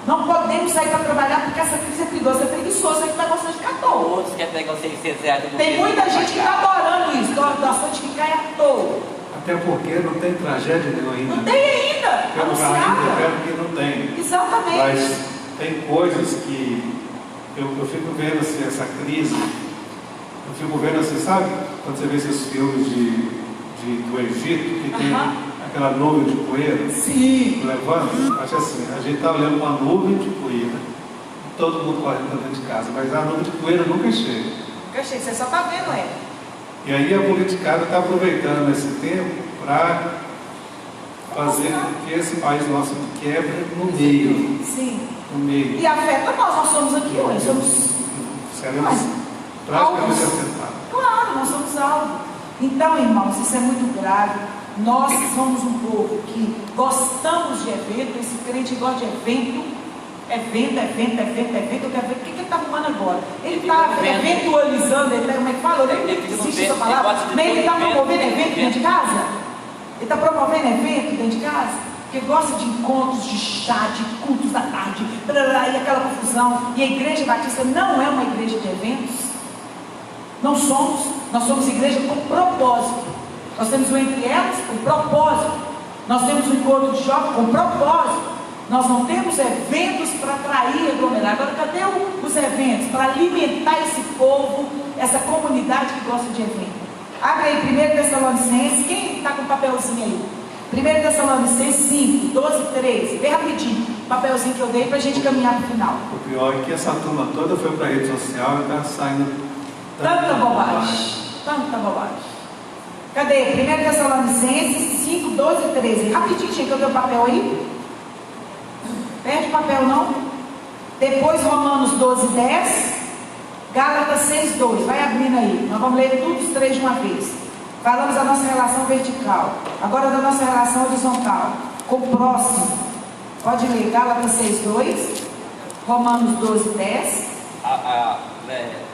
não podemos sair para trabalhar porque essa crise é perigosa, é preguiçoso, a gente vai gostar de ficar à toa. Outros querem pegar os 600 reais do Tem muita gente que está adorando isso, gostando de ficar à toa. Até porque não tem tragédia nenhuma ainda. Não tem ainda, Pelo ainda, pelo que não tem. Exatamente. Mas tem coisas que eu fico vendo assim, essa crise, eu fico vendo assim, sabe? Quando você vê esses filmes do Egito, que tem aquela nuvem de poeira. Sim. Levando, acho assim, a gente está olhando uma nuvem de poeira, todo mundo correndo para dentro de casa, mas a nuvem de poeira nunca chega. Nunca chega, você só está vendo ela. E aí a politicada está aproveitando esse tempo para fazer com que esse país nosso quebre no meio. Sim. No meio. E afeta nós somos aqui hoje, somos praticamente afetados. Claro, nós somos alvo. Então, irmãos, isso é muito grave. Nós somos um povo que gostamos de evento, esse crente gosta de evento. Evento. Eu quero ver o que ele está arrumando agora. Ele está eventualizando, como é que fala? Não existe essa palavra. Mas ele está promovendo evento dentro de casa? Ele está promovendo evento dentro de casa? Porque gosta de encontros, de chá, de cultos da tarde, e aquela confusão. E a Igreja Batista não é uma igreja de eventos. Não somos. Nós somos igreja com propósito. Nós temos o Entre Elas com propósito. Nós temos o encontro de jovens com propósito. Nós não temos eventos para atrair e aglomerar. Agora, cadê os eventos para alimentar esse povo, essa comunidade que gosta de evento? Abre aí 1 Tessalonicenses. Quem está com o papelzinho aí? 1 Tessalonicenses 5, 12, 13. Vem rapidinho o papelzinho que eu dei para a gente caminhar para o final. O pior é que essa turma toda foi para a rede social e está saindo tanta bobagem. Tanta bobagem. Cadê? 1 Tessalonicenses 5, 12 e 13. Rapidinho, gente, eu dei o papel aí. Perde o papel não. Depois Romanos 12, 10. Gálatas 6, 2. Vai abrindo aí. Nós vamos ler todos os três de uma vez. Falamos da nossa relação vertical. Agora da nossa relação horizontal. Com o próximo. Pode ler. Gálatas 6, 2. Romanos 12, 10.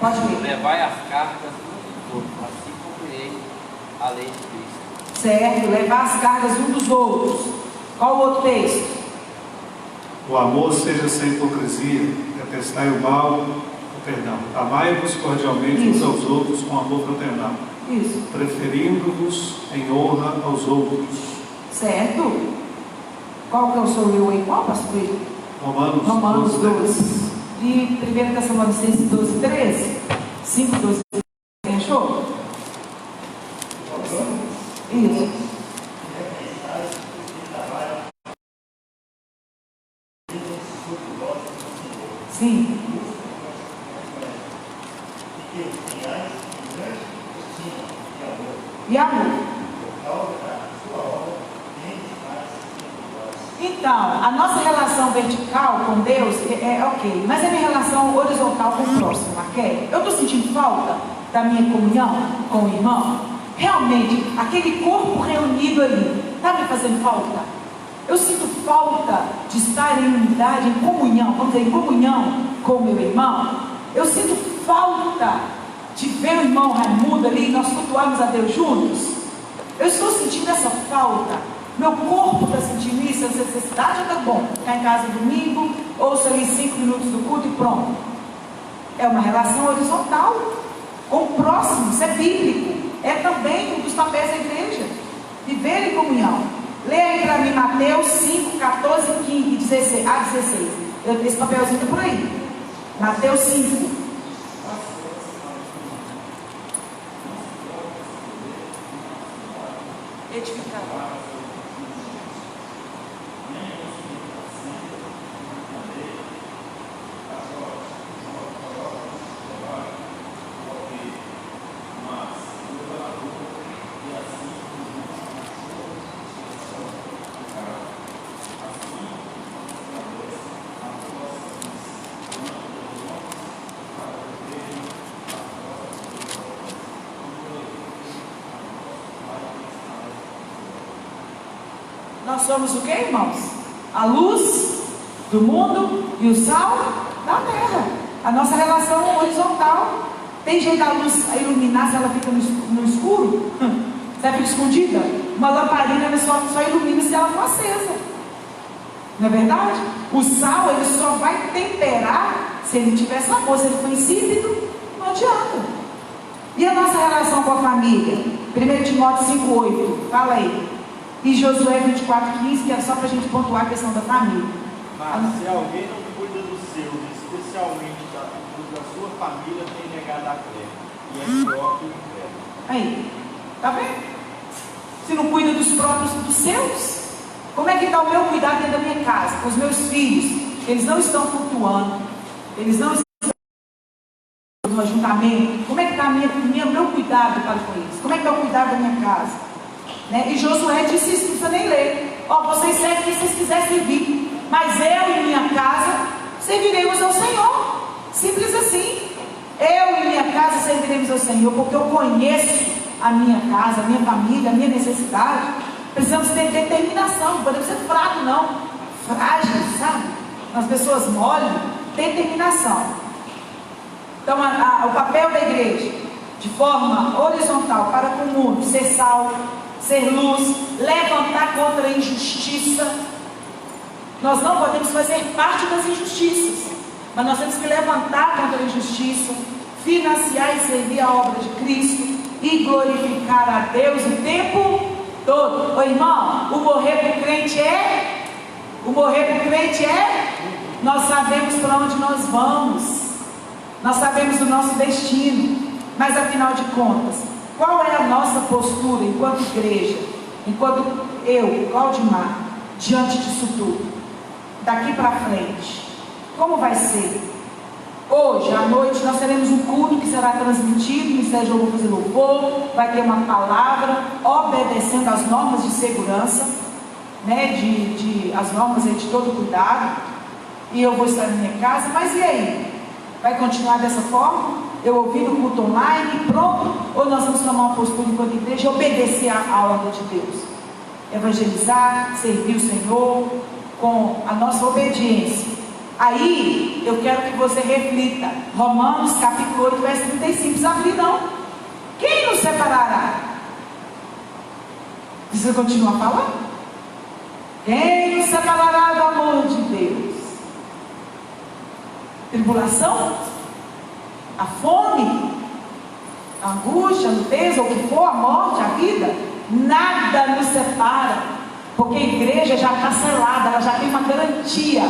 Pode ler. Levai as cargas uns dos outros, assim cumprirei a lei de Cristo. Certo. Levar as cargas uns dos outros. Qual o outro texto? O amor seja sem hipocrisia, detestai o mal, amai-vos cordialmente uns aos outros com amor fraternal, preferindo-vos em honra aos outros. Certo? Qual que eu sou eu aí? Qual, pastor? Romanos 12. E 1 Tessalonicenses 12, 13? 5, 12, 13. Achou? Isso. Sim. E amor. Então, a nossa relação vertical com Deus é ok, mas a minha relação horizontal com o próximo, ok? Eu estou sentindo falta da minha comunhão com o irmão? Realmente, aquele corpo reunido ali, está me fazendo falta? Eu sinto falta de estar em unidade, em comunhão, vamos dizer, em comunhão com o meu irmão. Eu sinto falta de ver o irmão Raimundo ali, nós cultuarmos a Deus juntos. Eu estou sentindo essa falta. Meu corpo está sentindo isso, essa necessidade, está bom. Ficar em casa domingo, ouço ali 5 minutos do culto e pronto. É uma relação horizontal com o próximo, isso é bíblico. É também um dos papéis da igreja. Viver em comunhão. Leia aí para mim Mateus 5, 14, 15, 16. Esse papelzinho está por aí. Mateus 5. Edificado. Nós somos o que, irmãos? A luz do mundo e o sal da terra. A nossa relação horizontal. Tem jeito da luz a iluminar se ela fica no escuro? Se ela fica escondida? Uma lamparina só ilumina se ela for acesa. Não é verdade? O sal ele só vai temperar se ele tiver sabor. Se ele for insípido, não adianta. E a nossa relação com a família? 1 Timóteo 5,8. Fala aí. E Josué 24,15, que é só para a gente pontuar a questão da família. Mas se alguém não cuida dos seus, especialmente da sua família, tem negado a fé. E é pior que o inferno. Aí, tá vendo? Se não cuida dos próprios, dos seus, como é que está o meu cuidado dentro da minha casa? Com os meus filhos, eles não estão cultuando, eles não estão no ajuntamento. Como é que está o meu cuidado para com eles? Como é que está o cuidado da minha casa? Né? E Josué disse isso, não precisa nem ler. Vocês servem quem vocês quiserem servir, mas eu e minha casa serviremos ao Senhor. Simples assim. Eu e minha casa serviremos ao Senhor, porque eu conheço a minha casa, a minha família, a minha necessidade. Precisamos ter determinação, não podemos ser fracos não, frágeis, sabe? As pessoas molham, determinação. Então o papel da igreja, de forma horizontal para com o mundo, ser sal, ser luz, levantar contra a injustiça. Nós não podemos fazer parte das injustiças, mas nós temos que levantar contra a injustiça, financiar e servir a obra de Cristo e glorificar a Deus o tempo todo. Ô irmão, o morrer para o crente é? O morrer para o crente é? Nós sabemos para onde nós vamos, nós sabemos o nosso destino, mas afinal de contas, qual é a nossa postura enquanto igreja, enquanto eu, Claudimar, diante disso tudo, daqui para frente? Como vai ser? Hoje à noite nós teremos um culto que será transmitido, o Ministério de Louvor fazer louvor, vai ter uma palavra, obedecendo às normas de segurança, né, as normas de todo cuidado, e eu vou estar na minha casa. Mas e aí? Vai continuar dessa forma? Eu ouvindo o culto online e pronto? Ou nós vamos tomar uma postura enquanto igreja e obedecer à ordem de Deus? Evangelizar, servir o Senhor com a nossa obediência. Aí eu quero que você reflita. Romanos capítulo 8, verso 35. Precisa abrir não. Quem nos separará? Precisa continuar falando? Quem nos separará do amor de Deus? Tribulação? A fome? A angústia, a nudez, ou o que for, a morte, a vida? Nada nos separa, porque a igreja já está selada, ela já tem uma garantia.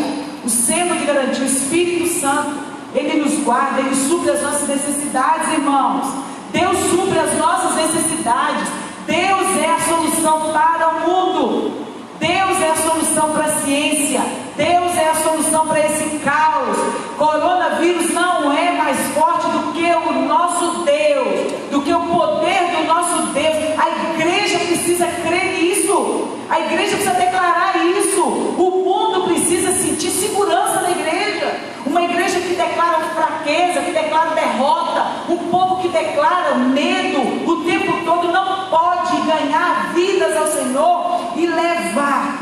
O selo de garantia, o Espírito Santo, Ele nos guarda, Ele supre as nossas necessidades, irmãos. Deus supre as nossas necessidades. Deus é a solução para o mundo. Deus é a solução para a ciência. Deus é a solução para esse caos. Coronavírus não é mais forte do que o nosso Deus, do que o poder do nosso Deus. A igreja precisa crer nisso. A igreja precisa declarar isso. O mundo precisa sentir segurança na igreja. Uma igreja que declara fraqueza, que declara derrota, um povo que declara medo o tempo todo não pode ganhar vidas ao Senhor e levar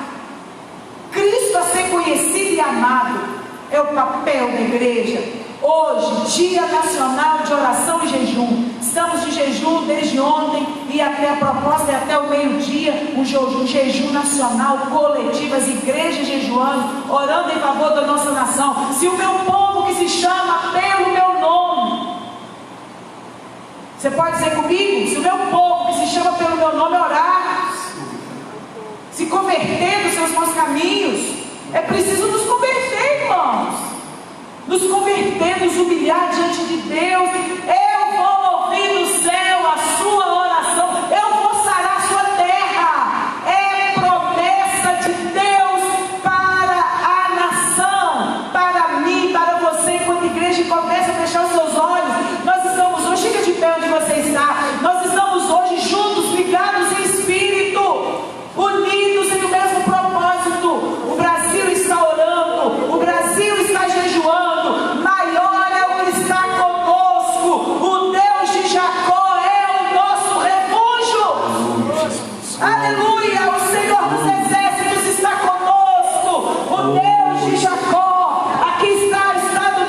Cristo a ser conhecido e amado. É o papel da igreja. Hoje, Dia Nacional de Oração e Jejum. Estamos de jejum desde ontem e até a proposta é até o meio-dia, um jejum nacional coletivo, as igrejas jejuando, orando em favor da nossa nação. Se o meu povo que se chama pelo meu nome, você pode dizer comigo? Se o meu povo que se chama pelo meu nome orar, se converter dos seus maus caminhos, é preciso nos converter, irmãos. Nos converter, nos humilhar diante de Deus. Eu vou ouvir do céu a sua oração, eu vou sarar a sua terra. É promessa de Deus para a nação, para mim, para você, enquanto igreja. E começa a fechar os seus olhos. Nós estamos hoje, fica de pé onde você está. Nós estamos hoje juntos, ligados em espírito, unidos em o mesmo propósito. O Brasil está orando, o Brasil está jejuando. Maior é o que está conosco. O Deus de Jacó é o nosso refúgio. Aleluia! O Senhor dos exércitos está conosco. O Deus de Jacó. Aqui está o estado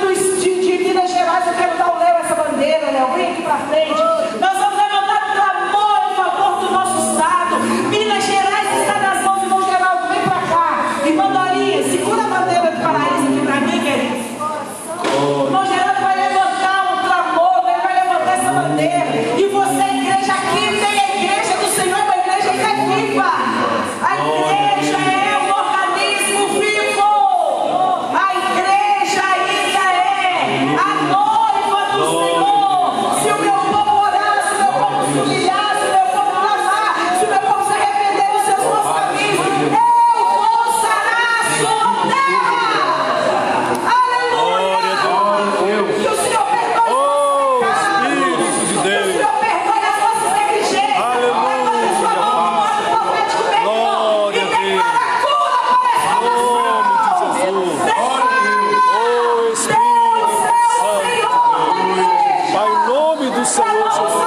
de Minas Gerais. Eu quero dar o Léo essa bandeira, Léo. Vem aqui para frente. Nós vamos levantar um clamor em favor do nosso estado. Minas Gerais está nas mãos do irmão Geraldo. Vem para cá. Irmã Dorinha, segura a bandeira do paraíso aqui para mim, querido. O irmão Geraldo vai levantar um clamor, ele vai levantar essa bandeira. E você, igreja, aqui tem a igreja do Senhor, uma igreja que é viva. A igreja é um organismo vivo. A igreja ainda é a noiva do Senhor. Se o meu povo orar, se o meu povo se humilhar, se o meu povo clamar, se o meu povo se arrepender dos seus maus caminhos, eu vou sarar a sua terra. Aleluia! Que o Senhor perdoe os nossos pecados. Que o Senhor perdoe as nossas negligências. Levanta sua mão no profético mesmo e declara cura para essa nação. Deus é o Senhor da igreja. Pai, em nome do Senhor Jesus,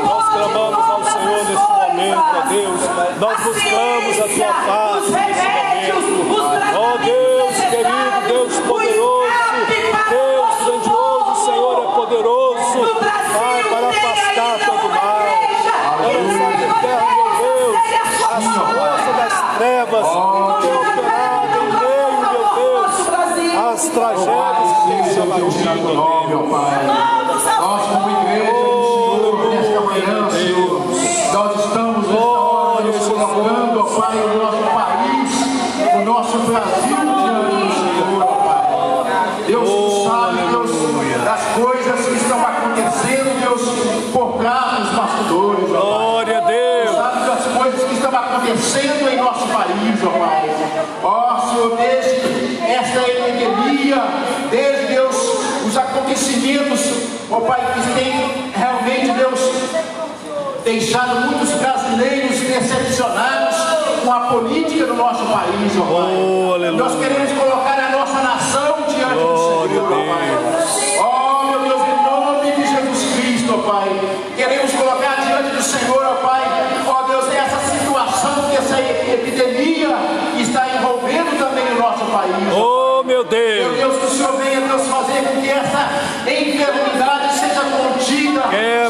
nós clamamos ao Senhor nesse momento, ó Deus. Nós buscamos a tua face nesse momento. Ó Deus querido, Deus poderoso, Deus grandioso, Senhor é poderoso, Pai, para afastar todo mal, para lançar de terra, meu Deus, as forças das trevas que operado em meio, meu Deus, as tragédias que têm se abatido, ó Deus. por cá nos bastidores, ó Glória a Pai. Deus. Sabe das coisas que estão acontecendo em nosso país, ó Pai. Ó Senhor, desde esta epidemia, desde Deus, os acontecimentos, ó Pai, que tem realmente, Deus, deixado muitos brasileiros decepcionados com a política do nosso país, ó Pai. Nós queremos colocar a nossa nação diante do Senhor, ó Pai. Ó meu Deus, em nome de Jesus Cristo, ó Pai, queremos colocar diante do Senhor, ó Pai, ó Deus, essa situação, que essa epidemia está envolvendo também o nosso país. Oh meu Deus. Meu Deus, que o Senhor venha, Deus, fazer com que essa enfermidade seja contida,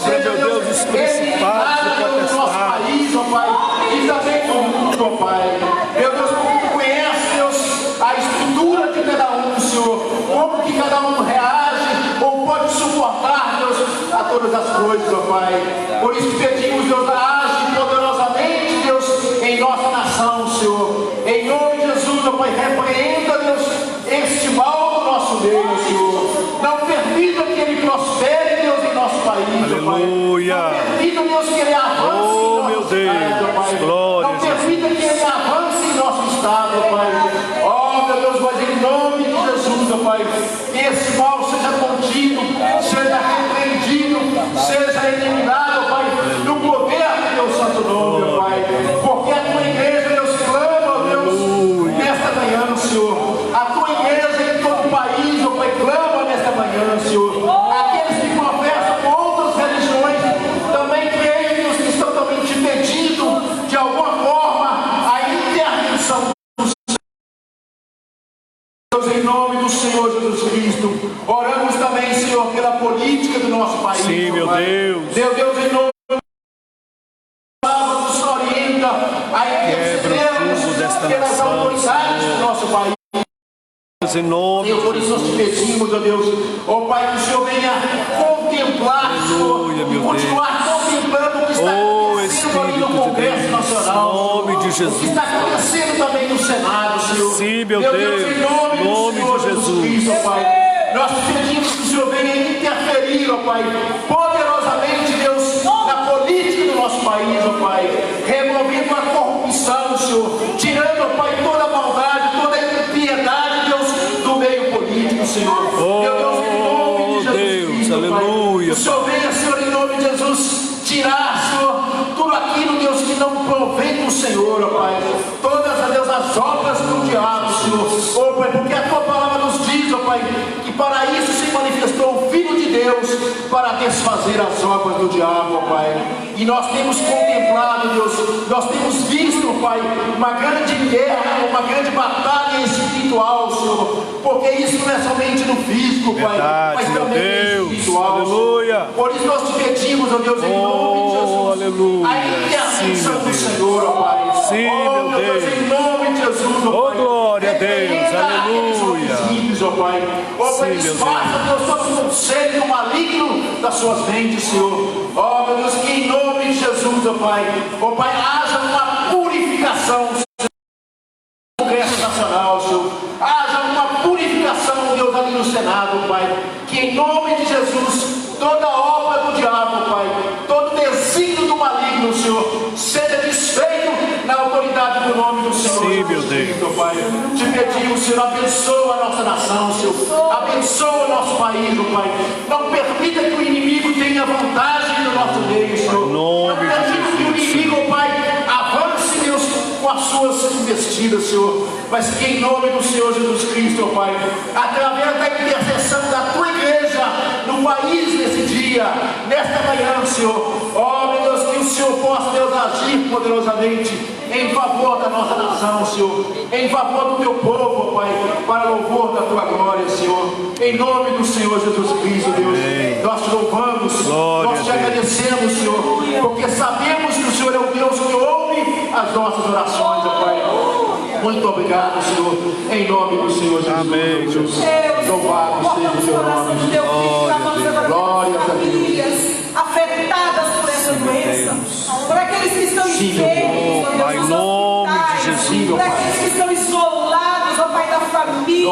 seja, meu Deus, os principados do nosso país, ó Pai, e também no mundo, ó Pai. Meu Deus, porque Tu conheces, Deus, a estrutura de cada um, Senhor, como que cada um reage ou pode suportar, Deus, a todas as coisas, ó Pai. Por isso pedimos, Deus, age poderosamente, Deus, em nossa nação, Senhor. Em nome de Jesus, ó Pai, repreenda, Deus, este mal do nosso meio, Senhor. Não permita que ele prospere, Deus, em nosso país, ó Pai. Não permita, Deus, que ele avance em nosso estado, ó Pai. Não permita que ele avance em nosso estado, ó Pai. Ó, meu Deus, mas em nome de Jesus, ó Pai, que esse mal seja contido, seja repreendido, seja eliminado, ó Pai, no governo, Deus Santo Nome, ó Pai. Porque a Tua igreja, Deus, clama, ó Deus, nesta manhã, Senhor. A Tua igreja em todo o país, ó Pai, clama nesta manhã, Senhor. Aqueles que professam outras religiões também creem, Deus, que estão também te pedindo, de alguma forma, a intervenção do Deus, em nome do Senhor Jesus Cristo. Oramos também, Senhor, pela política do nosso país. Sim, meu Pai. Deus. Meu Deus, em nome nos orienta a intercedermos pelas autoridades do nosso país. Em nome Senhor, por isso nós te pedimos, ó Deus, ó Pai, que o Senhor venha contemplar, Senhor, e continuar contemplando o que está acontecendo ali no Congresso Nacional, em nome de Jesus. o que está acontecendo também no Senado, Senhor. Sim, meu Deus, em nome de Jesus. Cristo, ó Pai, nós te pedimos que o Senhor venha interferir, ó Pai, poderosamente, Deus, na política do nosso país, ó Pai, removendo a corrupção, Senhor, tirando, ó Pai, toda a maldade, toda a impiedade, Deus, do meio político, Senhor. Meu Deus, em nome de Jesus Cristo, aleluia. Pai, o Senhor venha, Senhor, em nome de Jesus, tirar, Senhor, tudo aquilo, Deus, que não provém do Senhor, ó Pai, todas, Deus, as obras do diabo, Senhor, ó Pai, porque a Tua palavra nos diz, ó Pai, que para isso se manifestou o Filho de Deus, para desfazer as obras do diabo, ó Pai. E nós temos contemplado, Deus, nós temos visto, ó Pai, uma grande guerra, uma grande batalha espiritual, Senhor, porque isso não é somente no físico, Pai, mas também no espiritual. Aleluia. Por isso nós te pedimos, ó Deus, em nome de Jesus, aleluia. a intervenção do Senhor, ó Pai. Sim, oh, meu Deus, em nome de Jesus, ó Pai. Glória a Deus, aleluia. Ó Pai, Pai, desfaça, Deus, todo conselho maligno das suas mentes, Senhor. Ó, meu Deus, que em nome de Jesus, ó Pai, haja uma purificação no Congresso Nacional, Senhor. Haja uma purificação, Deus, ali no Senado, Pai. Que em nome de Jesus, toda obra do diabo, Pai, todo desígnio do maligno, Senhor, seja desfeito na autoridade do nome do Senhor. Sim, meu Deus. Pai, te pedimos, Senhor, abençoa a nossa nação, Senhor, abençoa o nosso país, Pai. Não permita que o inimigo tenha vantagem no nosso meio, Senhor. Não permita que o inimigo, Pai, avance, Deus, com as suas investidas, Senhor. Mas que em nome do Senhor Jesus Cristo, Pai, através da intercessão da Tua igreja no país nesse dia, nesta manhã, Senhor, ó meu Deus, que o Senhor possa, Deus, agir poderosamente em favor da nossa nação, Senhor, em favor do Teu povo, Pai, para louvor da Tua glória, Senhor, em nome do Senhor Jesus Cristo, Deus. Nós te louvamos, nós te agradecemos, Senhor, porque sabemos que o Senhor é o Deus que ouve as nossas orações, ó Pai. Muito obrigado, Senhor, em nome do Senhor Jesus. Amém. Deus. Louvado seja o Teu nome. Glória a Deus. Afetadas por essa doença, por aqueles que estão enfermos, Pai, em nome de Jesus, por aqueles que estão isolados, ó Pai, da família,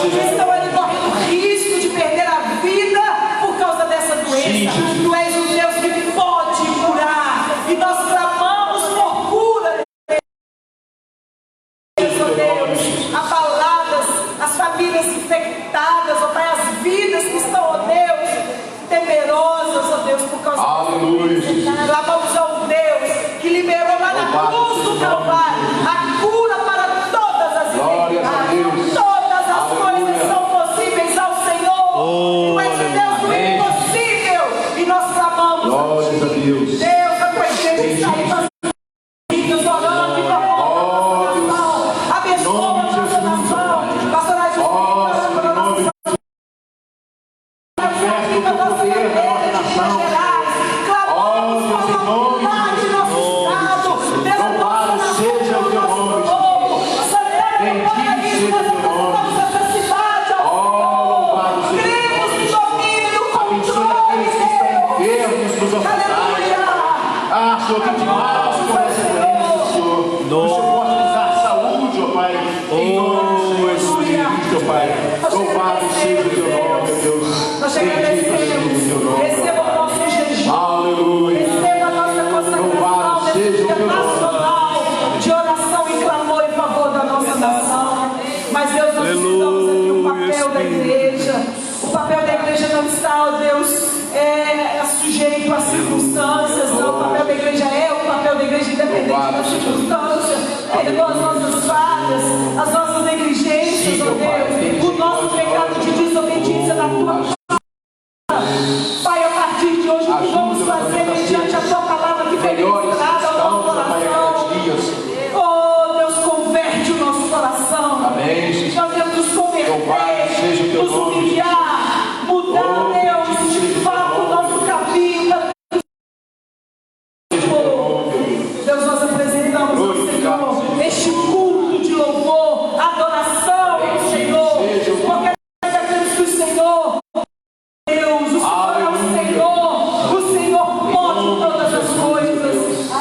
que estão ali correndo risco de perder a vida por causa dessa doença. Tu és um Deus que clamamos. Glórias a Deus. Deus, a tua igreja sair das vidas, orando e clamando a nossa nação. Abençoa a nossa nação. Pastorais de as circunstâncias, não. O papel da igreja é o papel da igreja independente das circunstâncias. Perdoa as nossas falhas, as nossas negligências, ó Deus, o nosso pecado de desobediência na tua palavra. Pai, a partir de hoje, o que vamos fazer mediante a tua palavra que foi ministrada ao nosso coração? Oh, Deus, converte o nosso coração. Amém. Nós devemos nos converter, nos humilhar, mudar, Deus, de fato, o nosso caminho. Deus, nós apresentamos ao Senhor este culto de louvor, adoração ao Senhor, porque nós sabemos que o Senhor, Deus, o Senhor pode todas as coisas.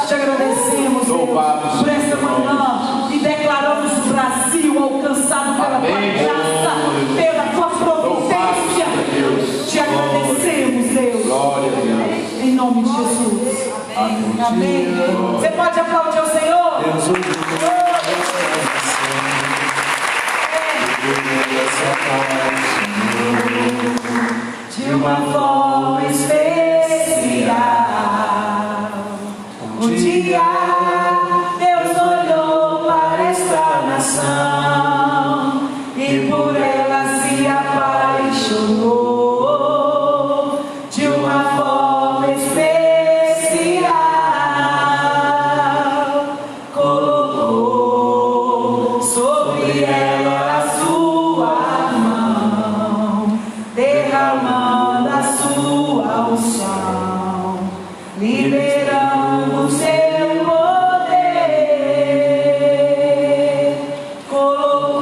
Te agradecemos, Deus, por esta manhã e declaramos o Brasil alcançado pela tua graça, pela tua providência. Te agradecemos, Deus, em nome de Jesus. Amém. Você pode aplaudir ao Senhor? De uma forma especial, um dia Deus olhou para esta nação e por ela se apaixonou. De uma forma especial, colocou sobre ela a sua mão, derramando a sua unção, liberando o seu poder.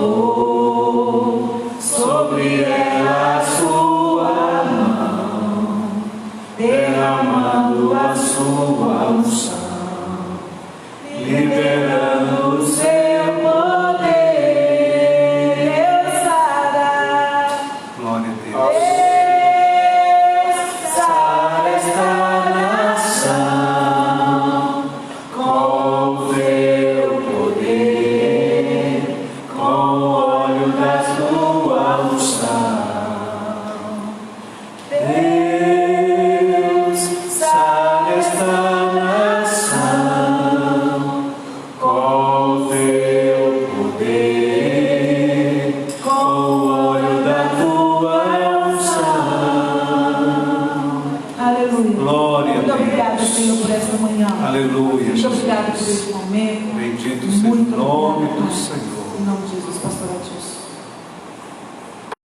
Colocou sobre ela a sua mão, derramando a sua unção, liberando o seu poder. Deus sará, Glória a Deus sara esta nação com o teu poder, com o óleo da tua unção. Deus sara esta nação com o teu poder, com o óleo da tua unção. Aleluia. Glória a Muito Deus. obrigada, Senhor, por esta manhã. Aleluia. Muito obrigada por este momento. Bendito seja o Muito nome obrigada. do Senhor. Em nome de Jesus, pastor Adilson.